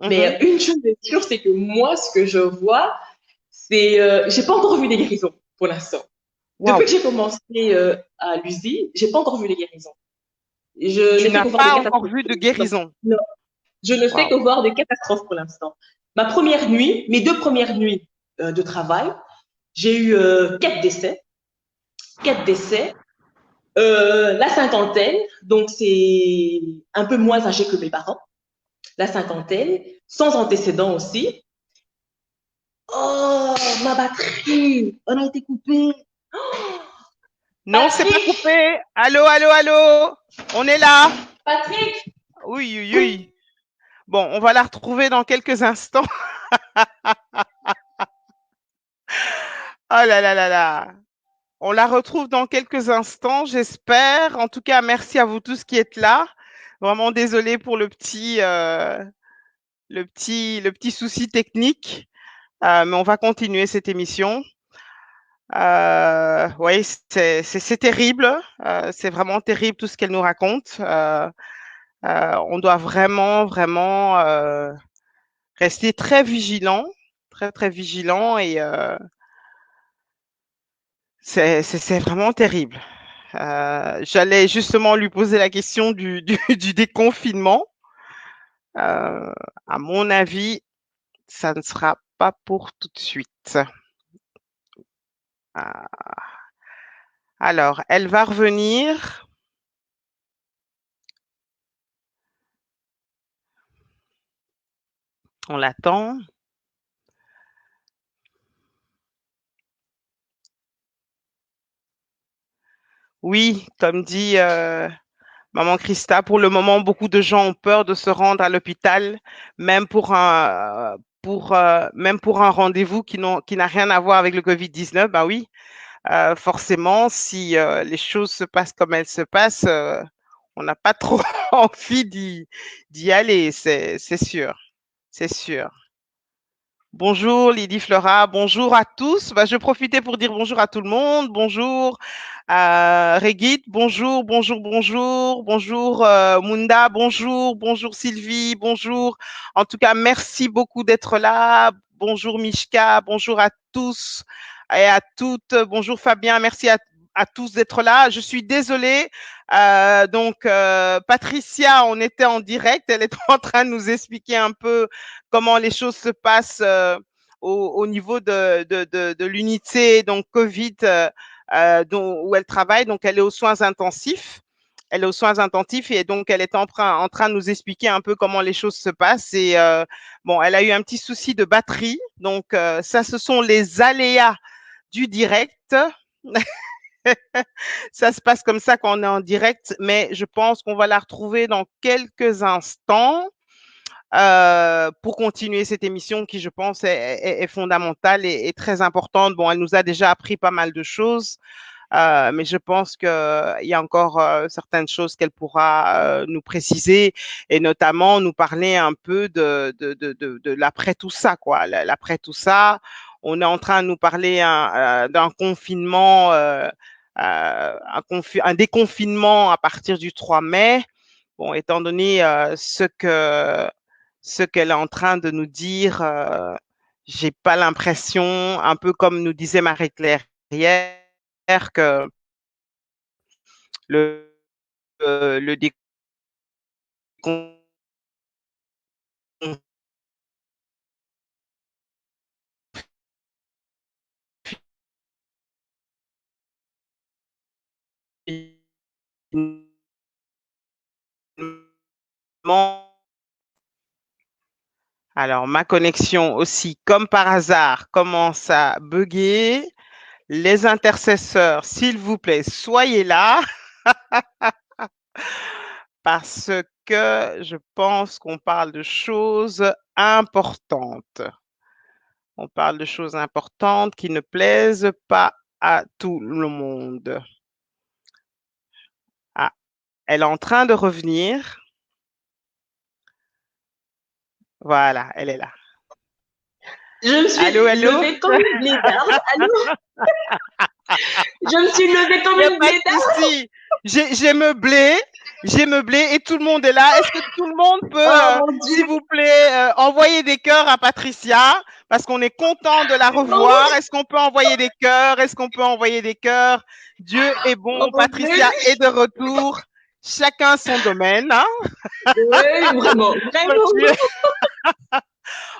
Mais Mhm. une chose est sûre, c'est que moi, ce que je vois, c'est, j'ai pas encore vu les guérisons pour l'instant. Depuis Waouh. que j'ai commencé à l'usine, j'ai pas encore vu les guérisons. Je Tu n'ai fait n'as que voir des pas encore catastrophes vu pour de l'instant. guérison. Non, je ne fais Waouh. que voir des catastrophes pour l'instant. Ma première nuit, mes deux premières nuits de travail, j'ai eu quatre décès. Quatre décès. La cinquantaine, donc c'est un peu moins âgé que mes parents. La cinquantaine, sans antécédents aussi. Oh, ma batterie, on a été coupé. Non, c'est pas Patrick, coupé. Allô, allô, allô. On est là. Patrick, Oui, oui, oui. Bon, on va la retrouver dans quelques instants. Oh là là là là. On la retrouve dans quelques instants, j'espère. En tout cas, merci à vous tous qui êtes là. Vraiment désolé pour le petit souci technique, mais on va continuer cette émission. Oui, c'est terrible. C'est vraiment terrible tout ce qu'elle nous raconte. On doit vraiment, vraiment rester très vigilant, très, très vigilant et c'est vraiment terrible. J'allais justement lui poser la question du déconfinement. À mon avis, ça ne sera pas pour tout de suite. Ah, alors, elle va revenir. On l'attend. Oui, comme dit Maman Christa, pour le moment, beaucoup de gens ont peur de se rendre à l'hôpital, même même pour un rendez-vous qui n'a rien à voir avec le Covid-19. Ben oui, forcément, si les choses se passent comme elles se passent, on n'a pas trop envie d'y aller, c'est sûr, c'est sûr. Bonjour Lydie Flora, bonjour à tous. Bah, je profitais pour dire bonjour à tout le monde. Bonjour Regit, bonjour, bonjour, bonjour, bonjour Munda, bonjour, bonjour Sylvie, bonjour. En tout cas, merci beaucoup d'être là. Bonjour Mishka, bonjour à tous et à toutes. Bonjour Fabien, merci à tous d'être là. Je suis désolée. Patricia, on était en direct. Elle est en train de nous expliquer un peu comment les choses se passent au niveau de l'unité donc Covid où elle travaille. Donc, elle est aux soins intensifs. Elle est aux soins intensifs et donc elle est en train de nous expliquer un peu comment les choses se passent. Et bon, elle a eu un petit souci de batterie. Donc, ça, ce sont les aléas du direct. Ça se passe comme ça quand on est en direct, mais je pense qu'on va la retrouver dans quelques instants pour continuer cette émission qui, je pense, est fondamentale et très importante. Bon, elle nous a déjà appris pas mal de choses, mais je pense qu'il y a encore certaines choses qu'elle pourra nous préciser et notamment nous parler un peu de l'après tout ça, quoi. L'après tout ça, on est en train de nous parler d'un confinement, un déconfinement à partir du 3 mai. Bon, étant donné ce qu'elle est en train de nous dire, j'ai pas l'impression, un peu comme nous disait Marie-Claire hier, que le Alors, ma connexion aussi, comme par hasard, commence à bugger. Les intercesseurs, s'il vous plaît, soyez là parce que je pense qu'on parle de choses importantes. On parle de choses importantes qui ne plaisent pas à tout le monde. Ah, elle est en train de revenir. Voilà, elle est là. Je me suis Allô, allô? levée comme une blédarde. Allô? Je me suis levée Il comme n'y a une pas de blédarde. souci. J'ai meublé et tout le monde est là. Est-ce que tout le monde peut, Oh mon s'il Dieu. vous plaît, envoyer des cœurs à Patricia parce qu'on est content de la revoir. Oh, Est-ce qu'on peut envoyer des cœurs? Est-ce qu'on peut envoyer des cœurs? Dieu est oh bon. mon Dieu. Patricia est de retour. Chacun son domaine, hein? Oui, vraiment, Dieu. vraiment.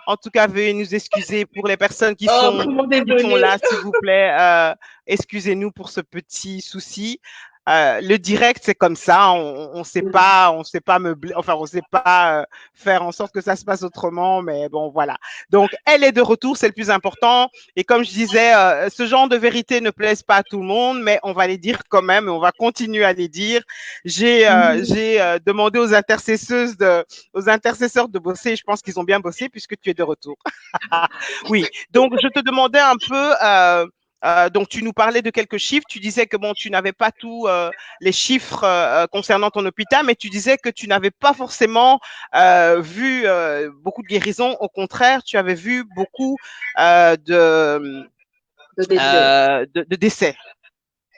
En tout cas, veuillez nous excuser pour les personnes Oh, vraiment qui sont là, désolée. s'il vous plaît. Excusez-nous pour ce petit souci. Le direct, c'est comme ça. On sait pas meubler, enfin, on sait pas faire en sorte que ça se passe autrement. Mais bon, voilà. Donc, elle est de retour, c'est le plus important. Et comme je disais, ce genre de vérité ne plaise pas à tout le monde, mais on va les dire quand même et on va continuer à les dire. J'ai demandé aux intercesseurs de bosser. Je pense qu'ils ont bien bossé puisque tu es de retour. Oui. Donc, je te demandais un peu. Donc, tu nous parlais de quelques chiffres. Tu disais que bon, tu n'avais pas tous les chiffres concernant ton hôpital, mais tu disais que tu n'avais pas forcément vu beaucoup de guérisons. Au contraire, tu avais vu beaucoup De décès. de décès.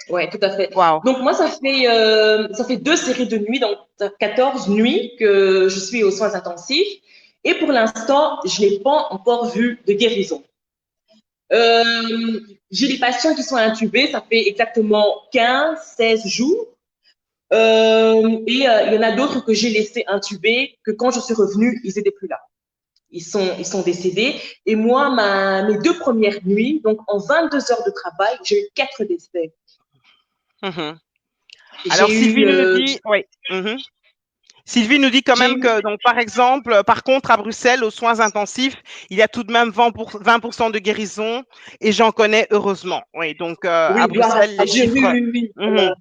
Ouais, tout à fait. Waouh. Donc moi, ça fait 2 séries de nuits, donc 14 nuits que je suis aux soins intensifs. Et pour l'instant, je n'ai pas encore vu de guérison. J'ai des patients qui sont intubés, ça fait exactement 15, 16 jours. Il y en a d'autres que j'ai laissés intubés, que quand je suis revenue, ils n'étaient plus là. Ils sont décédés. Et moi, mes 2 premières nuits, donc en 22 heures de travail, j'ai eu 4 décès. Mhm. J'ai Alors, eu, Sylvie nous dit, oui. Mhm. Sylvie nous dit quand j'ai même eu, que, donc, par exemple, par contre, à Bruxelles, aux soins intensifs, il y a tout de même 20% de guérison et j'en connais heureusement. Oui, donc, à oui, gloire Bruxelles, à les Dieu, oui, chiffres. oui, oui. Mhm,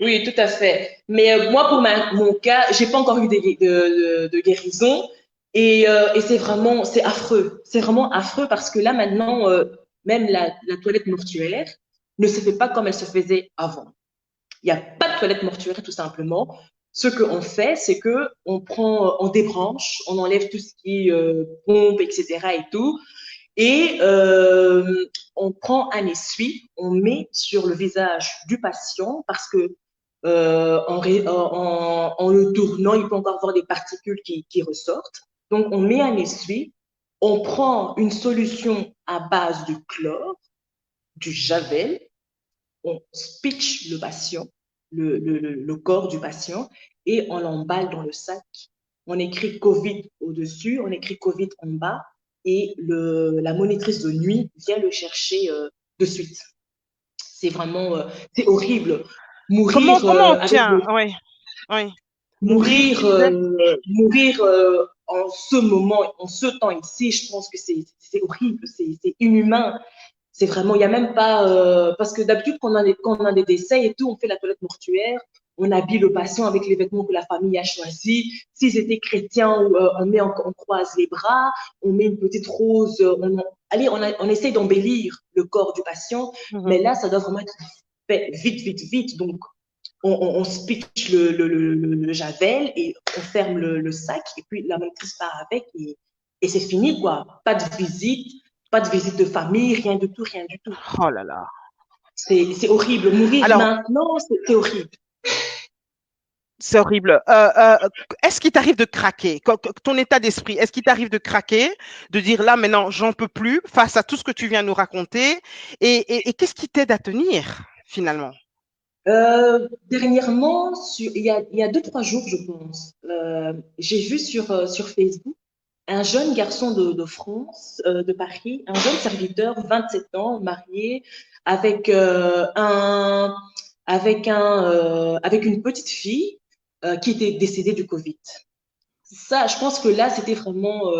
Oui, tout à fait. Mais moi, pour mon cas, j'ai pas encore eu de guérison et c'est affreux. C'est vraiment affreux parce que là, maintenant, même la toilette mortuaire ne se fait pas comme elle se faisait avant. Il n'y a pas de toilette mortuaire, tout simplement. Ce qu'on fait, c'est que on débranche, on enlève tout ce qui est pompe, etc. et tout, et on prend un essuie, on met sur le visage du patient parce que en le tournant, il peut encore avoir des particules qui ressortent. Donc, on met un essuie, on prend une solution à base de chlore, du javel, on spitch le patient, le corps du patient, et on l'emballe dans le sac. On écrit Covid au-dessus, on écrit Covid en bas, et la monitrice de nuit vient le chercher de suite. C'est vraiment, c'est horrible. Mourir Comment on avec tient? le Oui, oui. Mourir, mourir, tu disais? mourir en ce moment, en ce temps ici, je pense que c'est horrible, c'est inhumain. C'est vraiment, il n'y a même pas, parce que d'habitude, quand on a des décès et tout, on fait la toilette mortuaire, on habille le patient avec les vêtements que la famille a choisis. S'ils étaient chrétiens, on croise les bras, on met une petite rose, on essaye d'embellir le corps du patient, mais Mhm. là, ça doit vraiment être fait vite, vite, vite. Donc, on spitch le javel et on ferme le sac et puis la maîtrise part avec et c'est fini, quoi. Pas de visite de famille, rien du tout, rien du tout. Oh là là. C'est horrible. Mourir Alors, maintenant, c'est horrible. c'est horrible. Est-ce qu'il t'arrive de craquer? Ton état d'esprit, est-ce qu'il t'arrive de craquer, de dire là, maintenant, j'en peux plus face à tout ce que tu viens nous raconter? Et qu'est-ce qui t'aide à tenir, finalement? Dernièrement, il y a 2, 3 jours, je pense, j'ai vu sur Facebook un jeune garçon de France, de Paris, un jeune serviteur, 27 ans, marié, avec avec une petite fille qui était décédée du Covid. Ça, je pense que là, c'était vraiment,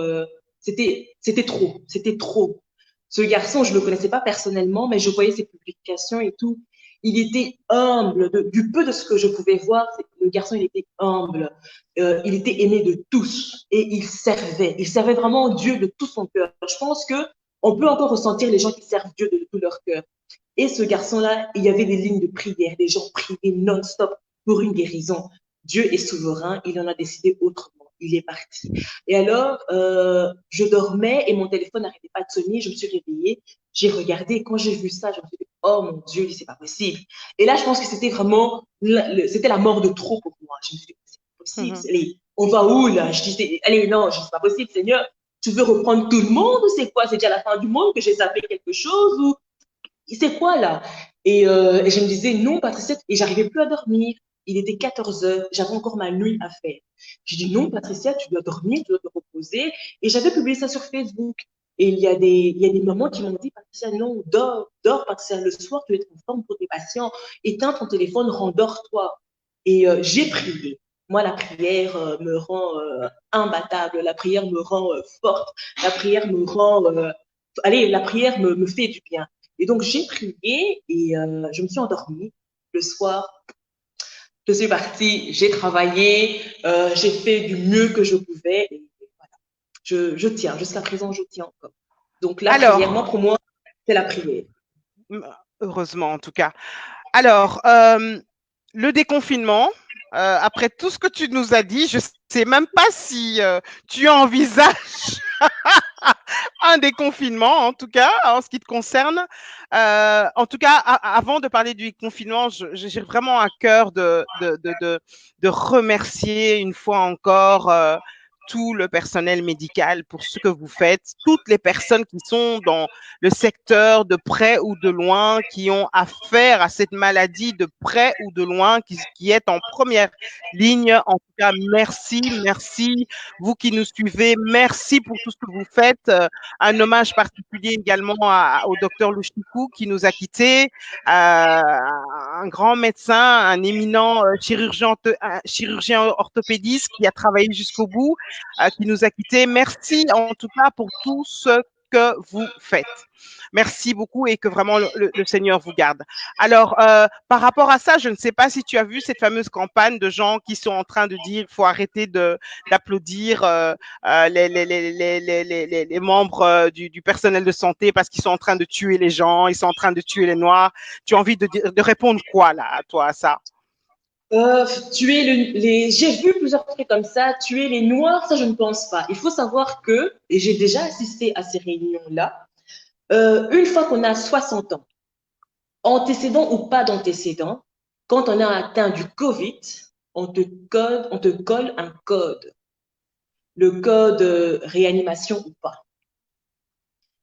c'était trop, c'était trop. Ce garçon, je le connaissais pas personnellement, mais je voyais ses publications et tout. Il était humble, du peu de ce que je pouvais voir, le garçon, il était humble, il était aimé de tous et il servait vraiment Dieu de tout son cœur. Je pense que on peut encore ressentir les gens qui servent Dieu de tout leur cœur. Et ce garçon-là, il y avait des lignes de prière, des gens priaient non-stop pour une guérison. Dieu est souverain, il en a décidé autrement. Il est parti. Et alors, je dormais et mon téléphone n'arrêtait pas de sonner. Je me suis réveillée, j'ai regardé. Et quand j'ai vu ça, je me suis dit, oh mon Dieu, c'est pas possible. Et là, je pense que c'était vraiment, c'était la mort de trop pour moi. Je me suis dit, c'est pas possible. Mhm. Allez, on va où là? Je dis, allez, non, c'est pas possible, Seigneur. Tu veux reprendre tout le monde ou c'est quoi? C'est déjà la fin du monde que j'ai zappé quelque chose ou c'est quoi là? Et je me disais non, Patricia, et j'arrivais plus à dormir. Il était 14 heures, j'avais encore ma nuit à faire. Je dis non, Patricia, tu dois dormir, tu dois te reposer. Et j'avais publié ça sur Facebook. Et il y a des mamans qui m'ont dit, Patricia, non, dors, dors, Patricia, le soir, tu es en forme pour tes patients. Éteins ton téléphone, rendors-toi. Et j'ai prié. Moi, la prière me rend imbattable, la prière me rend forte, la prière me rend... allez, la prière me fait du bien. Et donc, j'ai prié et je me suis endormie. Le soir, je suis partie, j'ai travaillé, j'ai fait du mieux que je pouvais. Et voilà. Je tiens, jusqu'à présent, je tiens encore. Donc, la prière, moi, Alors, pour moi, c'est la prière. heureusement en tout cas. Alors, le déconfinement, après tout ce que tu nous as dit, je ne sais même pas si tu envisages un déconfinement, en tout cas, en ce qui te concerne. En tout cas, avant de parler du confinement, j'ai vraiment à cœur de remercier une fois encore tout le personnel médical pour ce que vous faites, toutes les personnes qui sont dans le secteur de près ou de loin, qui ont affaire à cette maladie de près ou de loin, qui est en première ligne. En tout cas, merci, merci. Vous qui nous suivez, merci pour tout ce que vous faites. Un hommage particulier également au docteur Louchnikou qui nous a quittés, un grand médecin, un éminent chirurgien orthopédiste qui a travaillé jusqu'au bout, qui nous a quittés. Merci en tout cas pour tout ce que vous faites. Merci beaucoup et que vraiment le Seigneur vous garde. Alors, par rapport à ça, je ne sais pas si tu as vu cette fameuse campagne de gens qui sont en train de dire qu'il faut arrêter d'applaudir les membres du personnel de santé parce qu'ils sont en train de tuer les gens, ils sont en train de tuer les Noirs. Tu as envie de répondre quoi là, à toi, à ça? J'ai vu plusieurs trucs comme ça. Tuer les Noirs, ça, je ne pense pas. Il faut savoir que, et j'ai déjà assisté à ces réunions-là, une fois qu'on a 60 ans, antécédent ou pas d'antécédent, quand on a atteint du Covid, on te colle un code. Le code réanimation ou pas.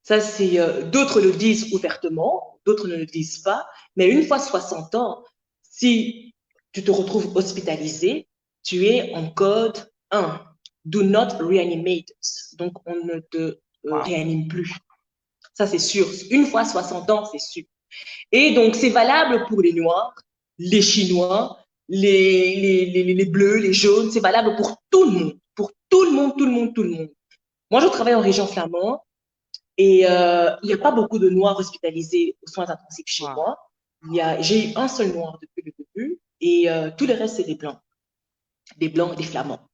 Ça, c'est d'autres le disent ouvertement, d'autres ne le disent pas. Mais une fois 60 ans, si tu te retrouves hospitalisé, tu es en code 1. Do not reanimate. Donc, on ne te Wow. réanime plus. Ça, c'est sûr. Une fois 60 ans, c'est sûr. Et donc, c'est valable pour les Noirs, les Chinois, les Bleus, les Jaunes. C'est valable pour tout le monde. Pour tout le monde, tout le monde, tout le monde. Moi, je travaille en région flamande et il n'y a pas beaucoup de Noirs hospitalisés aux soins intensifs chez Wow. moi. J'ai eu un seul Noir depuis le début et tout le reste, c'est des Blancs, des Flamands.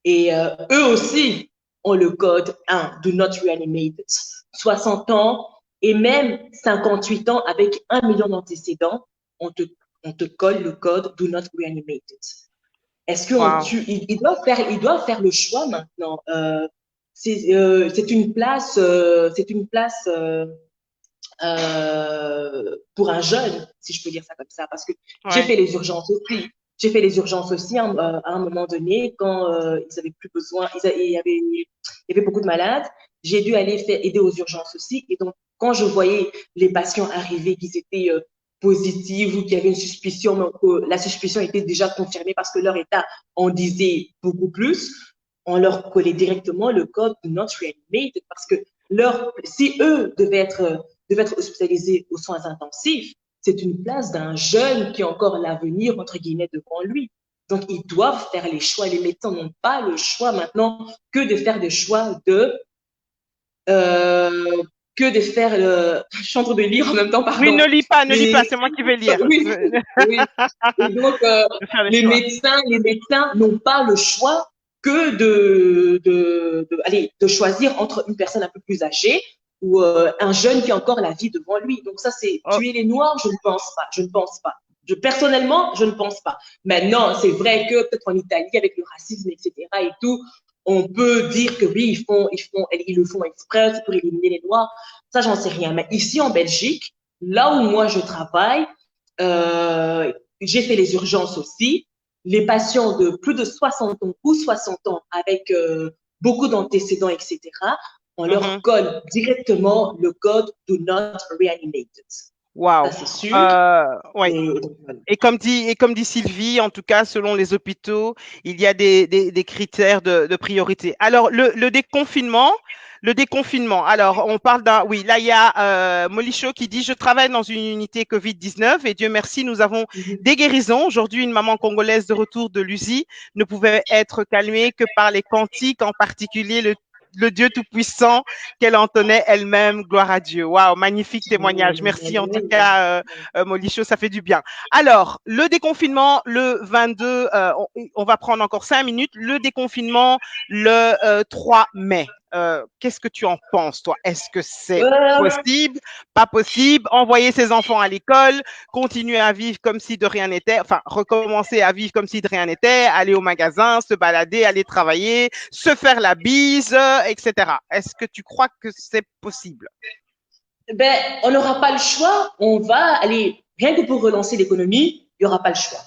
Et eux aussi ont le code 1, do not reanimate. 60 ans et même 58 ans avec 1 million d'antécédents, on te colle le code do not reanimate. Est-ce qu'on Wow. tue ils doivent faire le choix maintenant. C'est une place pour un jeune, si je peux dire ça comme ça, parce que j'ai Ouais. fait les urgences aussi. J'ai fait les urgences aussi à un moment donné quand ils avaient plus besoin, il y avait beaucoup de malades. J'ai dû aller aider aux urgences aussi. Et donc, quand je voyais les patients arriver, qu'ils étaient positive ou qu'il y avait une suspicion, mais que la suspicion était déjà confirmée parce que leur état en disait beaucoup plus, on leur collait directement le code not reanimated parce que si eux devaient être hospitalisés aux soins intensifs, c'est une place d'un jeune qui a encore l'avenir, entre guillemets, devant lui. Donc, ils doivent faire les choix. Les médecins n'ont pas le choix maintenant que de faire des choix euh, que de faire le. Je suis en train de lire en même temps, Oui, pardon. ne lis pas, c'est moi qui vais lire. Oui, oui. Et donc, les médecins n'ont pas le choix que de choisir entre une personne un peu plus âgée ou un jeune qui a encore la vie devant lui. Donc ça, c'est Oh, tuer les Noirs, je ne pense pas. Je ne pense pas. Personnellement, je ne pense pas. Maintenant, c'est vrai que peut-être en Italie, avec le racisme, etc. et tout, on peut dire que oui, ils le font exprès pour éliminer les Noirs. Ça, j'en sais rien. Mais ici, en Belgique, là où moi je travaille, j'ai fait les urgences aussi. Les patients de plus de 60 ans ou 60 ans avec beaucoup d'antécédents, etc., on leur colle directement le code Do Not Reanimated. wow. Ça, c'est sûr. Ouais. Et comme dit Sylvie, en tout cas, selon les hôpitaux, il y a des critères de priorité. Alors, le déconfinement, alors, on parle d'un. Oui, là, il y a Molicho qui dit: je travaille dans une unité Covid-19 et Dieu merci, nous avons des guérisons. Aujourd'hui, une maman congolaise de retour de l'USI ne pouvait être calmée que par les cantiques, en particulier le Dieu Tout-Puissant qu'elle entonnait elle-même. Gloire à Dieu. Waouh, magnifique témoignage. Merci en tout cas, Molicho, ça fait du bien. Alors, le déconfinement, le 22, on va prendre encore 5 minutes. Le déconfinement, le 3 mai. Qu'est-ce que tu en penses, toi? Est-ce que c'est possible, pas possible? Envoyer ses enfants à l'école, continuer à vivre comme si de rien n'était, enfin, recommencer à vivre comme si de rien n'était, aller au magasin, se balader, aller travailler, se faire la bise, etc. Est-ce que tu crois que c'est possible? Ben, on n'aura pas le choix. On va aller, rien que pour relancer l'économie, il n'y aura pas le choix.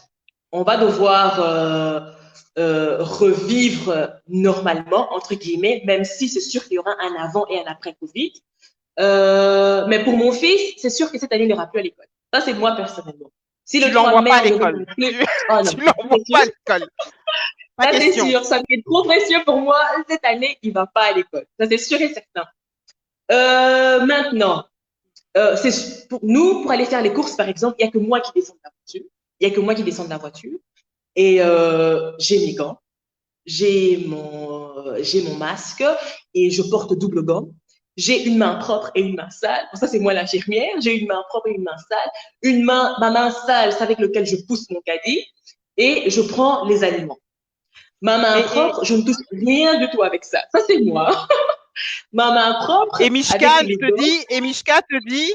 On va devoir revivre normalement, entre guillemets, même si c'est sûr qu'il y aura un avant et un après Covid. Mais pour mon fils, c'est sûr que cette année, il n'ira plus à l'école. Ça, c'est moi personnellement. Si tu le 3 l'envoies mai, pas à on ne l'école. plus... Oh, non, Tu l'envoies pas à l'école. Ça, c'est sûr. Ça fait trop précieux pour moi. Cette année, il ne va pas à l'école. Ça, c'est sûr et certain. Maintenant, c'est pour nous, pour aller faire les courses, par exemple, il n'y a que moi qui descends de la voiture. Il n'y a que moi qui descends de la voiture. Et j'ai mes gants, j'ai mon masque et je porte double gant. J'ai une main propre et une main sale. Bon, ça, c'est moi l'infirmière. J'ai une main propre et une main sale. Ma main sale, c'est avec laquelle je pousse mon caddie et je prends les aliments. Ma main propre, je ne touche rien du tout avec ça. Ça, c'est moi. Ma main propre. Et Mishka te dit,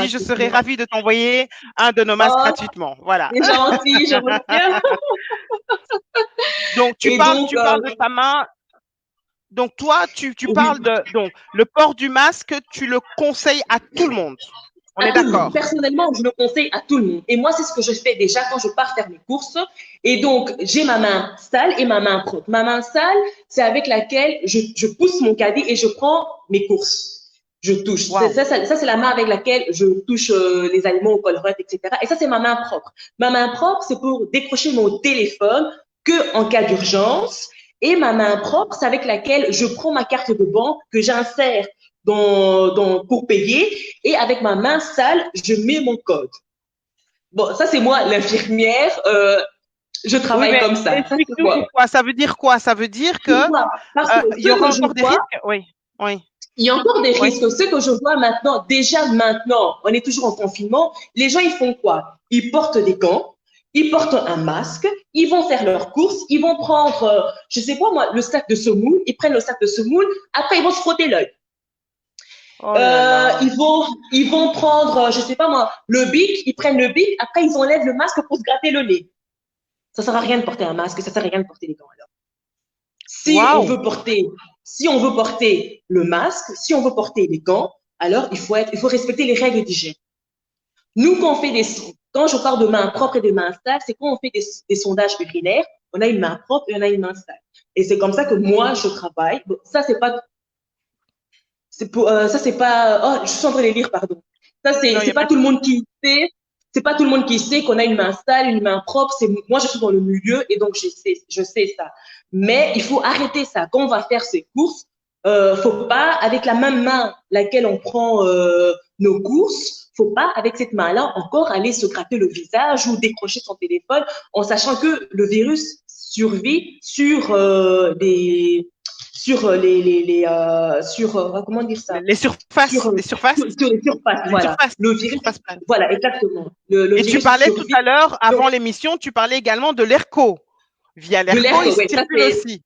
je serais ravie de t'envoyer un de nos masques gratuitement. Voilà. C'est gentil, je retiens. Donc, tu parles de ta main. Donc, toi, tu parles donc, le port du masque, tu le conseilles à tout le monde. On est d'accord. Personnellement, je le conseille à tout le monde. Et moi, c'est ce que je fais déjà quand je pars faire mes courses. Et donc, j'ai ma main sale et ma main propre. Ma main sale, c'est avec laquelle je pousse mon caddie et je prends mes courses. Je touche. Wow. Ça, c'est la main avec laquelle je touche les aliments au collerette, etc. Et ça, c'est ma main propre. Ma main propre, c'est pour décrocher mon téléphone que en cas d'urgence. Et ma main propre, c'est avec laquelle je prends ma carte de banque que j'insère pour payer. Et avec ma main sale, je mets mon code. Bon, ça, c'est moi, l'infirmière. Je travaille comme ça. Pourquoi. Ça veut dire quoi? Ça veut dire que il y aura encore des risques. Oui, oui. Il y a encore des risques. Ce que je vois maintenant, déjà maintenant, on est toujours en confinement. Les gens, ils font quoi? Ils portent des gants, ils portent un masque, ils vont faire leurs courses, ils vont prendre, je sais pas moi, le sac de semoule, ils prennent le sac de semoule, après ils vont se frotter l'œil. Oh ils vont prendre, je sais pas moi, le bic, ils prennent le bic, après ils enlèvent le masque pour se gratter le nez. Ça sert à rien de porter un masque, ça sert à rien de porter des gants alors. Si on veut porter le masque, si on veut porter les gants, alors il faut respecter les règles d'hygiène. Nous, quand je parle de main propre et de main sale, c'est quand on fait des sondages urinaires, on a une main propre et on a une main sale. Et c'est comme ça que moi, je travaille. Bon, ça, c'est pas, oh, je suis en train de les lire, pardon. Ça, Non, il n'y c'est a pas pas tout de le souci. monde qui sait. C'est pas tout le monde qui sait qu'on a une main sale, une main propre. C'est, moi, je suis dans le milieu et donc je sais ça. Mais il faut arrêter ça. Quand on va faire ses courses, faut pas, avec la même main laquelle on prend nos courses, faut pas, avec cette main-là, encore aller se gratter le visage ou décrocher son téléphone en sachant que le virus survit sur comment dire ça? Les sur, surfaces, les surfaces, sur les surfaces, voilà. Le les virus, surfaces planes. voilà, exactement. Le Et tu virus parlais tout survit à l'heure, donc, avant l'émission, tu parlais également de l'ERCO. Via de l'ERCO, l'air, il oui, ça circule c'est. aussi.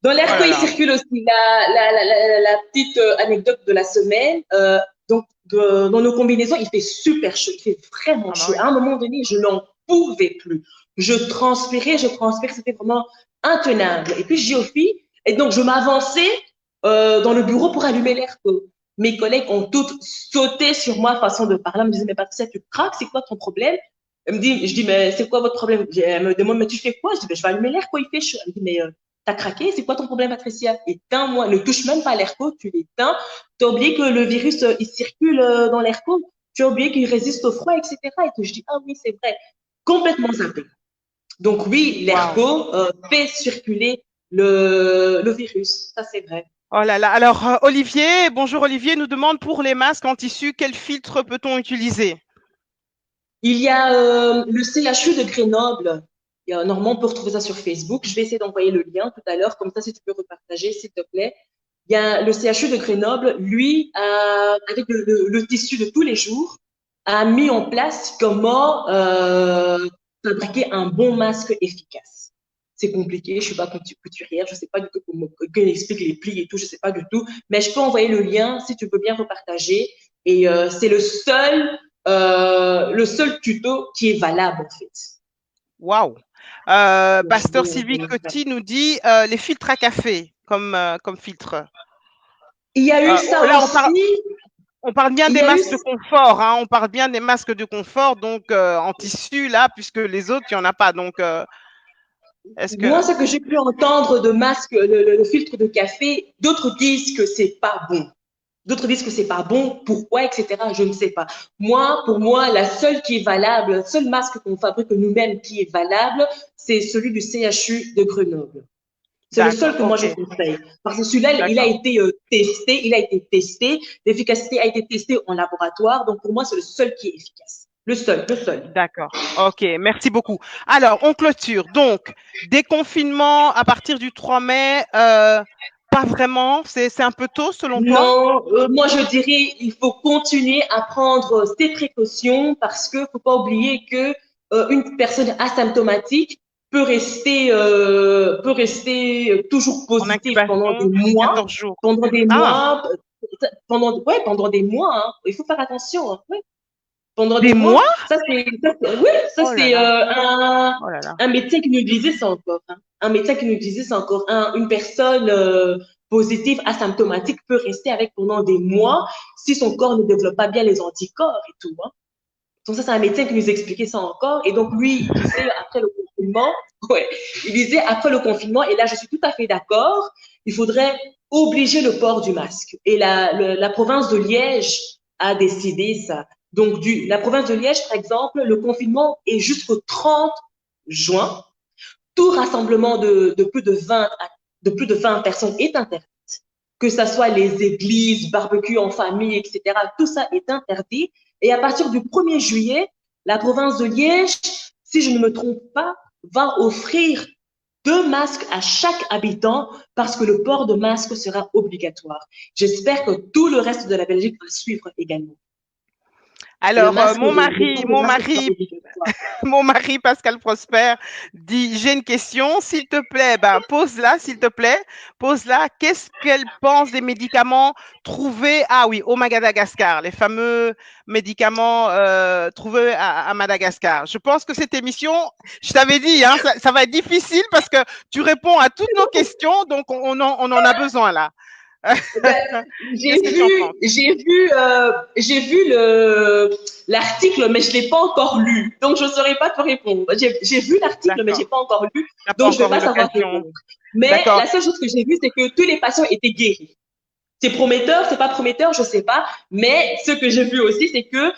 Dans Oh l'air, là il là. circule aussi la petite anecdote de la semaine. Donc, dans nos combinaisons, il fait super chaud, il fait vraiment Ah bah chaud. oui. À un moment donné, je n'en pouvais plus. Je transpirais, c'était vraiment intenable. Et puis, j'ai aux filles, et donc je m'avançais dans le bureau pour allumer l'air. Mes collègues ont toutes sauté sur moi, façon de parler. Elles me disaient, mais Patricia, tu craques, c'est quoi ton problème? Je dis, mais c'est quoi votre problème? Elle me demande, mais tu fais quoi? Je dis, ben, je vais allumer l'air, quoi, il fait chaud. Elle me dit, mais t'as craqué, c'est quoi ton problème, Patricia? Éteins-moi, ne touche même pas l'airco, tu l'éteins. Tu as oublié que le virus, il circule dans l'airco. Tu as oublié qu'il résiste au froid, etc. Et que je dis, ah oui, c'est vrai. Complètement zappé. Donc oui, Waouh. l'airco fait circuler le virus. Ça, c'est vrai. Oh là là. Alors, Olivier, bonjour Olivier, nous demande pour les masques en tissu, quel filtre peut-on utiliser? Il y a le CHU de Grenoble. Normalement, on peut retrouver ça sur Facebook. Je vais essayer d'envoyer le lien tout à l'heure, comme ça, si tu peux repartager, s'il te plaît. Il y a le CHU de Grenoble, lui, avec le tissu de tous les jours, a mis en place comment fabriquer un bon masque efficace. C'est compliqué, je ne suis pas couturière, je ne sais pas du tout comment explique les plis et tout, je ne sais pas du tout, mais je peux envoyer le lien si tu veux bien repartager. Et c'est le seul tuto qui est valable en fait. Waouh. Pasteur Sylvie Coty nous dit les filtres à café comme filtre. Il y a eu ça Là, aussi. on parle bien Il des y a eu masques de confort, hein, on parle bien des masques de confort, donc en tissu, là, puisque les autres, il n'y en a pas. Donc, est-ce moi que. ce que j'ai pu entendre de masque, le filtre de café, d'autres disent que c'est pas bon. D'autres disent que c'est pas bon, pourquoi, etc. Je ne sais pas. Moi, pour moi, la seule qui est valable, le seul masque qu'on fabrique nous-mêmes qui est valable, c'est celui du CHU de Grenoble. C'est le seul D'accord, que moi je ok, conseille. Parce que celui-là, d'accord, il a été testé, l'efficacité a été testée en laboratoire. Donc pour moi, c'est le seul qui est efficace. Le seul, le seul. d'accord. Ok, merci beaucoup. Alors, on clôture. Donc, déconfinement à partir du 3 mai, pas vraiment. C'est un peu tôt, selon toi? Non, moi je dirais il faut continuer à prendre ses précautions parce que faut pas oublier que une personne asymptomatique peut rester toujours En positive incubation, 14 jours. pendant des Ah, mois, pendant des mois. Hein. Il faut faire attention. Hein. Ouais. Pendant des des mois, mois? oui, ça Oh là c'est là, oh là là. un médecin qui nous disait ça encore. Hein. Un médecin qui nous disait ça encore. Une personne positive, asymptomatique, peut rester avec pendant des mois si son corps ne développe pas bien les anticorps et tout. Hein. Donc ça, c'est un médecin qui nous expliquait ça encore. Et donc lui, il disait après le confinement, ouais, il disait après le confinement, et là je suis tout à fait d'accord, il faudrait obliger le port du masque. Et la province de Liège a décidé ça. Donc la province de Liège, par exemple, le confinement est jusqu'au 30 juin. Tout rassemblement de plus de 20 personnes est interdit. Que ce soit les églises, barbecue en famille, etc. Tout ça est interdit. Et à partir du 1er juillet, la province de Liège, si je ne me trompe pas, va offrir 2 masques à chaque habitant parce que le port de masque sera obligatoire. J'espère que tout le reste de la Belgique va suivre également. Et Alors, le port de masque sera obligatoire. mon mari Pascal Prosper dit, j'ai une question, s'il te plaît, ben, pose-la, s'il te plaît, pose-la. Qu'est-ce qu'elle pense des médicaments trouvés, ah oui, au Madagascar, les fameux médicaments trouvés à Madagascar. Je pense que cette émission, je t'avais dit, hein, ça va être difficile parce que tu réponds à toutes nos questions, donc on en a besoin là. Ben, Qu'est-ce que tu en penses? j'ai vu l'article, mais je l'ai pas encore lu, donc je ne saurais pas te répondre. J'ai vu l'article, mais D'accord. j'ai pas encore lu, Tu n'as pas donc je vais encore eu pas savoir l'occasion. répondre. Mais D'accord. la seule chose que j'ai vue, c'est que tous les patients étaient guéris. C'est prometteur, c'est pas prometteur, je sais pas. Mais ce que j'ai vu aussi, c'est que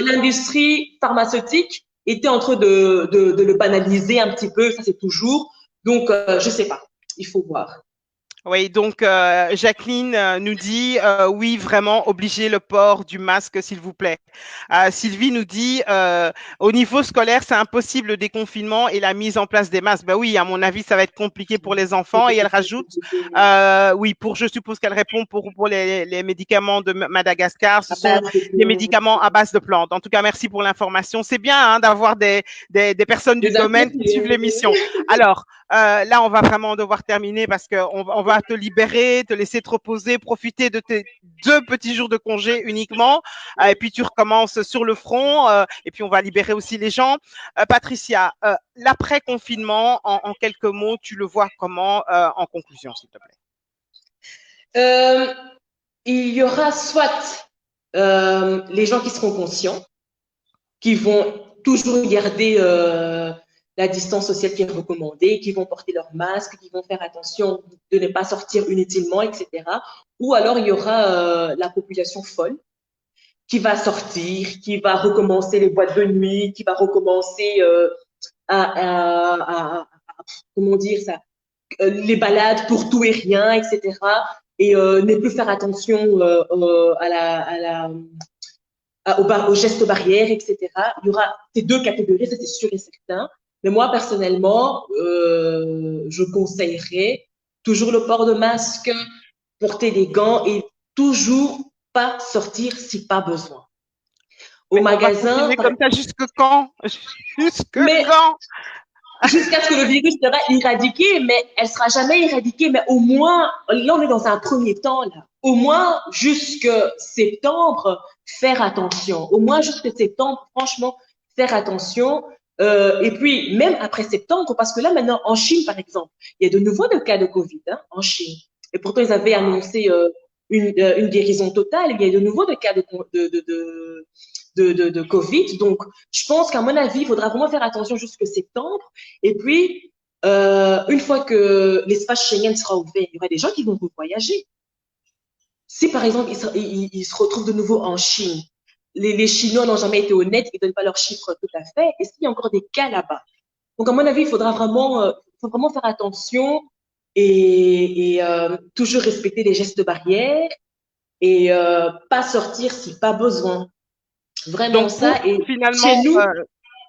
l'industrie pharmaceutique était en train de le banaliser un petit peu. Ça, c'est toujours. Donc, je sais pas. Il faut voir. Oui, donc Jacqueline nous dit oui, vraiment, obligez le port du masque, s'il vous plaît. Sylvie nous dit au niveau scolaire, c'est impossible le déconfinement et la mise en place des masques. Ben oui, à mon avis, ça va être compliqué pour les enfants. Et elle rajoute, oui, je suppose qu'elle répond pour les médicaments de Madagascar, ce À sont base de des plantes, médicaments à base de plantes. En tout cas, merci pour l'information. C'est bien hein, d'avoir des personnes du des domaine qui suivent infirmiers. l'émission. Alors, là, on va vraiment devoir terminer parce qu'on va te libérer, te laisser te reposer, profiter de tes 2 petits jours de congé uniquement. Et puis, tu recommences sur le front. Et puis, on va libérer aussi les gens. Patricia, l'après-confinement, en quelques mots, tu le vois comment en conclusion, s'il te plaît? Il y aura soit les gens qui seront conscients, qui vont toujours garder la distance sociale qui est recommandée, qui vont porter leur masque, qui vont faire attention de ne pas sortir inutilement, etc. Ou alors il y aura la population folle qui va sortir, qui va recommencer les boîtes de nuit, qui va recommencer comment dire ça, les balades pour tout et rien, etc. Et ne plus faire attention aux gestes barrières, etc. Il y aura ces 2 catégories, ça c'est sûr et certain. Mais moi, personnellement, je conseillerais toujours le port de masque, porter des gants et toujours pas sortir si pas besoin. Au Mais on va magasin, continuer comme ça jusque quand? Jusque mais quand? jusqu'à ce que le virus sera éradiqué, mais elle sera jamais éradiquée, mais au moins, là on est dans un premier temps, là. Au moins jusque septembre, faire attention. Au moins jusque septembre, franchement, faire attention. Et puis, même après septembre, parce que là maintenant, en Chine, par exemple, il y a de nouveaux cas de Covid hein, en Chine. Et pourtant, ils avaient annoncé une guérison totale. Il y a de nouveaux cas de Covid. Donc, je pense qu'à mon avis, il faudra vraiment faire attention jusque septembre. Et puis, une fois que l'espace Schengen sera ouvert, il y aura des gens qui vont voyager. Si par exemple, ils se retrouvent de nouveau en Chine, les Chinois n'ont jamais été honnêtes, ils ne donnent pas leurs chiffres tout à fait. Et s'il y a encore des cas là-bas? Donc, à mon avis, il faudra faut vraiment faire attention et toujours respecter les gestes barrières et pas sortir si pas besoin. Vraiment Donc, pour ça. Et chez finalement nous,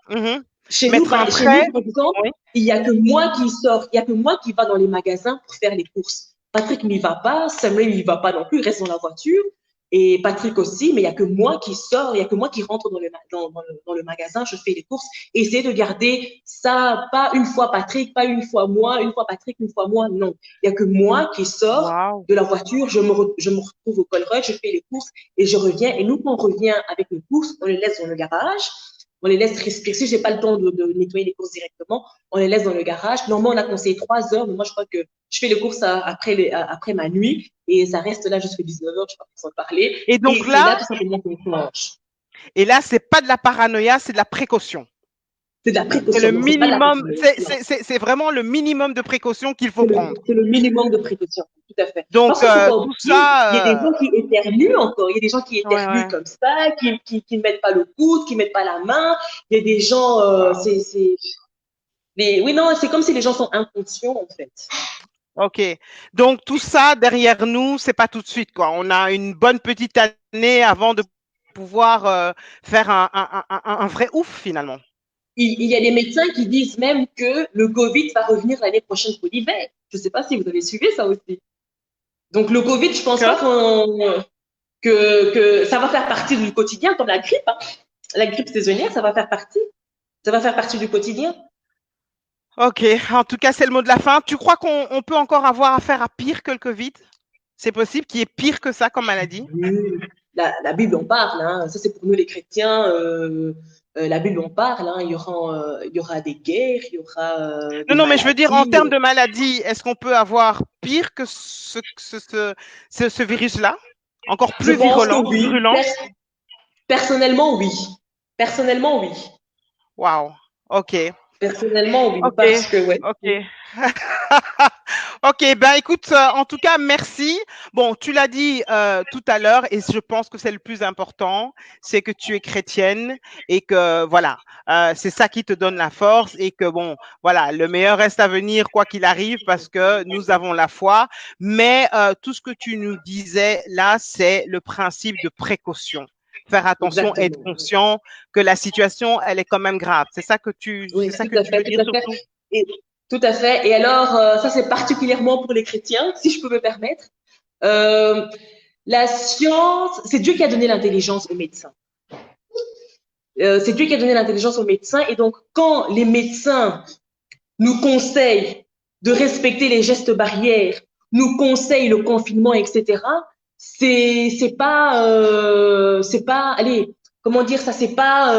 mhm, Chez nous, mettre par, un chez nous, prêt, par exemple, oui. il y a que moi qui sors, il y a que moi qui va dans les magasins pour faire les courses. Patrick n'y va pas, Samuel n'y va pas non plus, il reste dans la voiture. Et Patrick aussi, mais il y a que moi qui sors, il y a que moi qui rentre dans le magasin, je fais les courses. Et essayer de garder ça, pas une fois Patrick, pas une fois Patrick, une fois moi, non. Il y a que moi qui sors Waouh. de la voiture, je me retrouve au Colruyt, je fais les courses et je reviens. Et nous, quand on revient avec les courses, on les laisse dans le garage. On les laisse respirer. Si j'ai pas le temps de nettoyer les courses directement, on les laisse dans le garage. Normalement, on a conseillé 3 heures, mais moi, je crois que je fais les courses après ma nuit et ça reste là jusqu'à 19 heures, je crois qu'on s'en parler. Et Et donc c'est là là, tout simplement qu'on mange. c'est pas de la paranoïa, c'est de la précaution. C'est de la C'est précaution, le non, c'est pas de la minimum, paranoïa. c'est vraiment le minimum de précaution qu'il faut prendre. C'est le minimum de précaution, tout à fait. Donc Parce qu'il ne faut pas tout oublier, il y a des ça, gens qui éternuent encore. Il y a des gens qui ouais, éternuent ouais. comme ça, qui ne mettent pas le coude, qui ne mettent pas la main. Il y a des gens, Wow. oui, non, c'est comme si les gens sont inconscients, en fait. Ok. Donc tout ça derrière nous, c'est pas tout de suite quoi. On a une bonne petite année avant de pouvoir faire un vrai ouf finalement. Il y a des médecins qui disent même que le Covid va revenir l'année prochaine pour l'hiver. Je ne sais pas si vous avez suivi ça aussi. Donc le Covid, je ne pense pas Que que ça va faire partie du quotidien comme la grippe. Hein. La grippe saisonnière, ça va faire partie. Ça va faire partie du quotidien. Ok. En tout cas, c'est le mot de la fin. Tu crois qu'on peut encore avoir affaire à pire que le Covid? C'est possible qu'il y ait pire que ça comme maladie? Oui. La Bible en parle. Hein. Ça, c'est pour nous les chrétiens. La Bible en parle. Hein. Il y aura des guerres, il y aura Non, des non, mais je veux dire en maladies. termes de maladie, est-ce qu'on peut avoir pire que ce virus-là? Encore Je plus pense que virulent, oui. virulent? Personnellement, oui. Personnellement, oui. Waouh. Ok. Personnellement, oui. Ok. Parce que, ouais. Ok. Ok, ben écoute, en tout cas, merci. Bon, tu l'as dit tout à l'heure, et je pense que c'est le plus important, c'est que tu es chrétienne et que voilà, c'est ça qui te donne la force et que bon, voilà, le meilleur reste à venir quoi qu'il arrive parce que nous avons la foi. Mais tout ce que tu nous disais là, c'est le principe de précaution. Faire attention, être Exactement. conscient que la situation, elle est quand même grave. C'est Oui, ça tout que à tu fait, veux tout dire à fait. surtout? Et, tout à fait. Et alors, ça c'est particulièrement pour les chrétiens, si je peux me permettre. Euh, la science, c'est Dieu qui a donné l'intelligence aux médecins. C'est Dieu qui a donné l'intelligence aux médecins. Et donc, quand les médecins nous conseillent de respecter les gestes barrières, nous conseillent le confinement, etc., c'est pas, allez, comment dire ça, c'est pas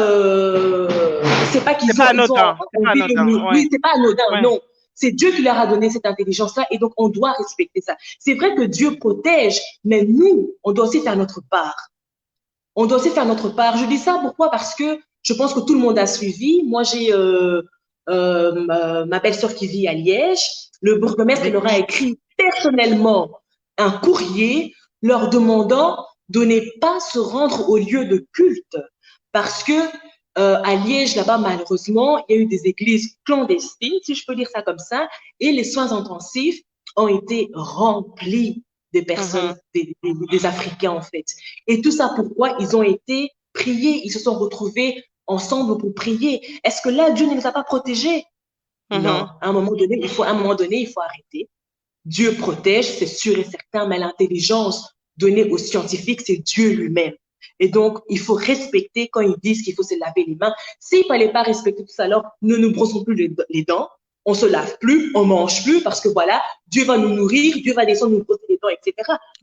C'est qu'ils pas ont, anodin, c'est pas envie de anodin. nous, Ouais, oui, c'est pas anodin, ouais. non. C'est Dieu qui leur a donné cette intelligence-là et donc on doit respecter ça. C'est vrai que Dieu protège, mais nous, on doit aussi faire notre part. On doit aussi faire notre part. Je dis ça pourquoi? Parce que je pense que tout le monde a suivi. Moi, j'ai ma belle-sœur qui vit à Liège. Le bourgmestre leur a Oui. écrit personnellement un courrier leur demandant de ne pas se rendre au lieu de culte parce que à Liège, là-bas, malheureusement, il y a eu des églises clandestines, si je peux dire ça comme ça, et les soins intensifs ont été remplis des personnes, Mhm. des Africains en fait. Et tout ça pourquoi ils ont été priés, ils se sont retrouvés ensemble pour prier. Est-ce que là, Dieu ne les a pas protégés? Non, Mhm. à un moment donné, il faut arrêter. Dieu protège, c'est sûr et certain, mais l'intelligence donnée aux scientifiques, c'est Dieu lui-même. Et donc, il faut respecter quand ils disent qu'il faut se laver les mains. S'il ne fallait pas respecter tout ça, alors ne nous brossons plus les dents, on se lave plus, on mange plus, parce que voilà, Dieu va nous nourrir, Dieu va descendre nous brosser les dents, etc.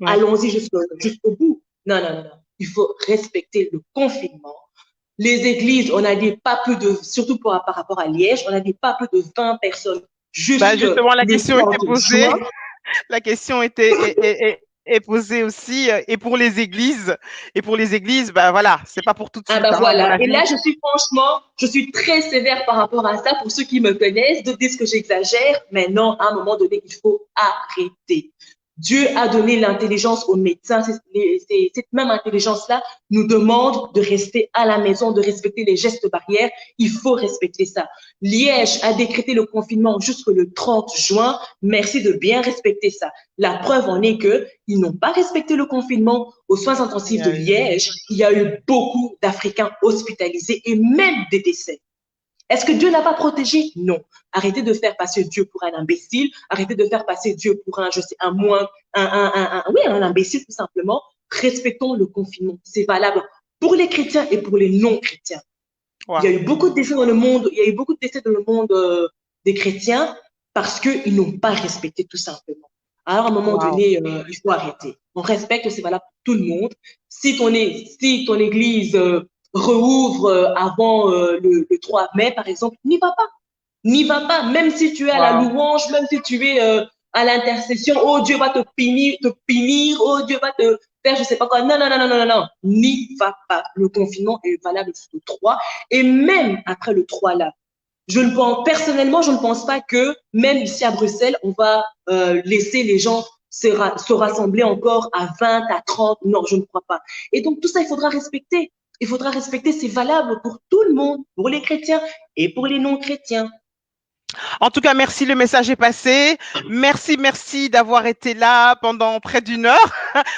Ouais. Allons-y jusqu'au bout. Non, non, non, non. Il faut respecter le confinement. Les églises, on a dit pas plus de, surtout par rapport à Liège, on a dit pas plus de 20 personnes Bah, jusque justement, la le question était 30 posée. juin. La question est posée aussi et pour les églises. Et pour les églises, bah voilà, c'est pas pour tout de Ah suite, ben hein, à mon voilà. Et avis. là, je suis très sévère par rapport à ça. Pour ceux qui me connaissent, de dire que j'exagère, mais non, à un moment donné, il faut arrêter. Dieu a donné l'intelligence aux médecins. Cette même intelligence-là nous demande de rester à la maison, de respecter les gestes barrières. Il faut respecter ça. Liège a décrété le confinement jusqu'au 30 juin. Merci de bien respecter ça. La preuve en est que ils n'ont pas respecté le confinement. Aux soins intensifs de Liège, il y a eu beaucoup d'Africains hospitalisés et même des décès. Est-ce que Dieu n'a pas protégé? Non. Arrêtez de faire passer Dieu pour un imbécile. Arrêtez de faire passer Dieu pour un, je sais, un moins, oui, un imbécile tout simplement. Respectons le confinement. C'est valable pour les chrétiens et pour les non-chrétiens. Il y a Wow. eu beaucoup de décès dans le monde. Il y a eu beaucoup de décès dans le monde des chrétiens parce qu'ils n'ont pas respecté tout simplement. Alors, à un moment Wow. donné, il faut arrêter. On respecte, c'est valable pour tout le monde. Si ton église rouvre avant le 3 mai, par exemple, n'y va pas. N'y va pas. Même si tu es à la Wow. louange, même si tu es à l'intercession, oh Dieu va te punir, oh Dieu va te faire je sais pas quoi. Non, non, non, non, non, non, non. N'y va pas. Le confinement est valable jusqu'au 3. Et même après le 3 là, personnellement, je ne pense pas que même ici à Bruxelles, on va laisser les gens se rassembler encore à 20, à 30. Non, je ne crois pas. Et donc, tout ça, il faudra respecter. Il faudra respecter, c'est valable pour tout le monde, pour les chrétiens et pour les non-chrétiens. En tout cas, merci, le message est passé. Merci, merci d'avoir été là pendant près d'une heure.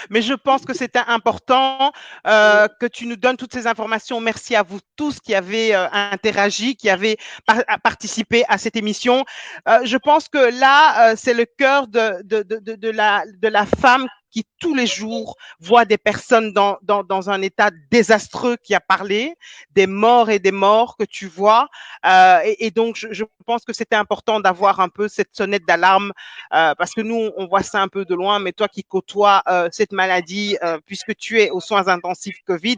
Mais je pense que c'était important que tu nous donnes toutes ces informations. Merci à vous tous qui avez interagi, qui avez participé à cette émission. Je pense que là, c'est le cœur de la femme qui tous les jours voit des personnes dans un état désastreux qui a parlé, des morts et des morts que tu vois. Et donc, je pense que c'était important d'avoir un peu cette sonnette d'alarme parce que nous, on voit ça un peu de loin, mais toi qui côtoies cette maladie, puisque tu es aux soins intensifs Covid,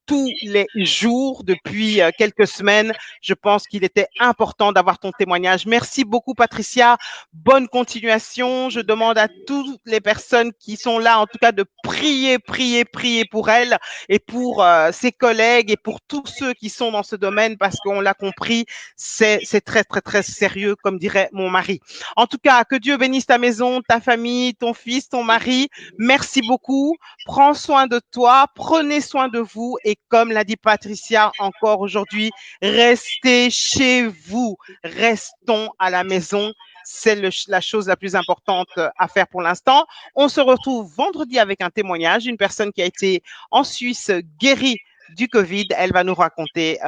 tous les jours depuis quelques semaines. Je pense qu'il était important d'avoir ton témoignage. Merci beaucoup, Patricia. Bonne continuation. Je demande à toutes les personnes qui sont là, en tout cas, de prier, prier, prier pour elle et pour ses collègues et pour tous ceux qui sont dans ce domaine parce qu'on l'a compris, c'est très, très, très sérieux, comme dirait mon mari. En tout cas, que Dieu bénisse ta maison, ta famille, ton fils, ton mari. Merci beaucoup. Prends soin de toi, prenez soin de vous et comme l'a dit Patricia encore aujourd'hui, restez chez vous, restons à la maison. C'est la chose la plus importante à faire pour l'instant. On se retrouve vendredi avec un témoignage d'une personne qui a été en Suisse guérie du Covid. Elle va nous raconter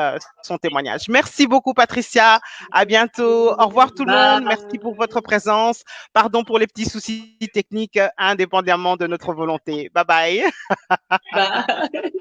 son témoignage. Merci beaucoup, Patricia. À bientôt. Au revoir tout le monde. Merci pour votre présence. Pardon pour les petits soucis techniques indépendamment de notre volonté. Bye bye. Bye.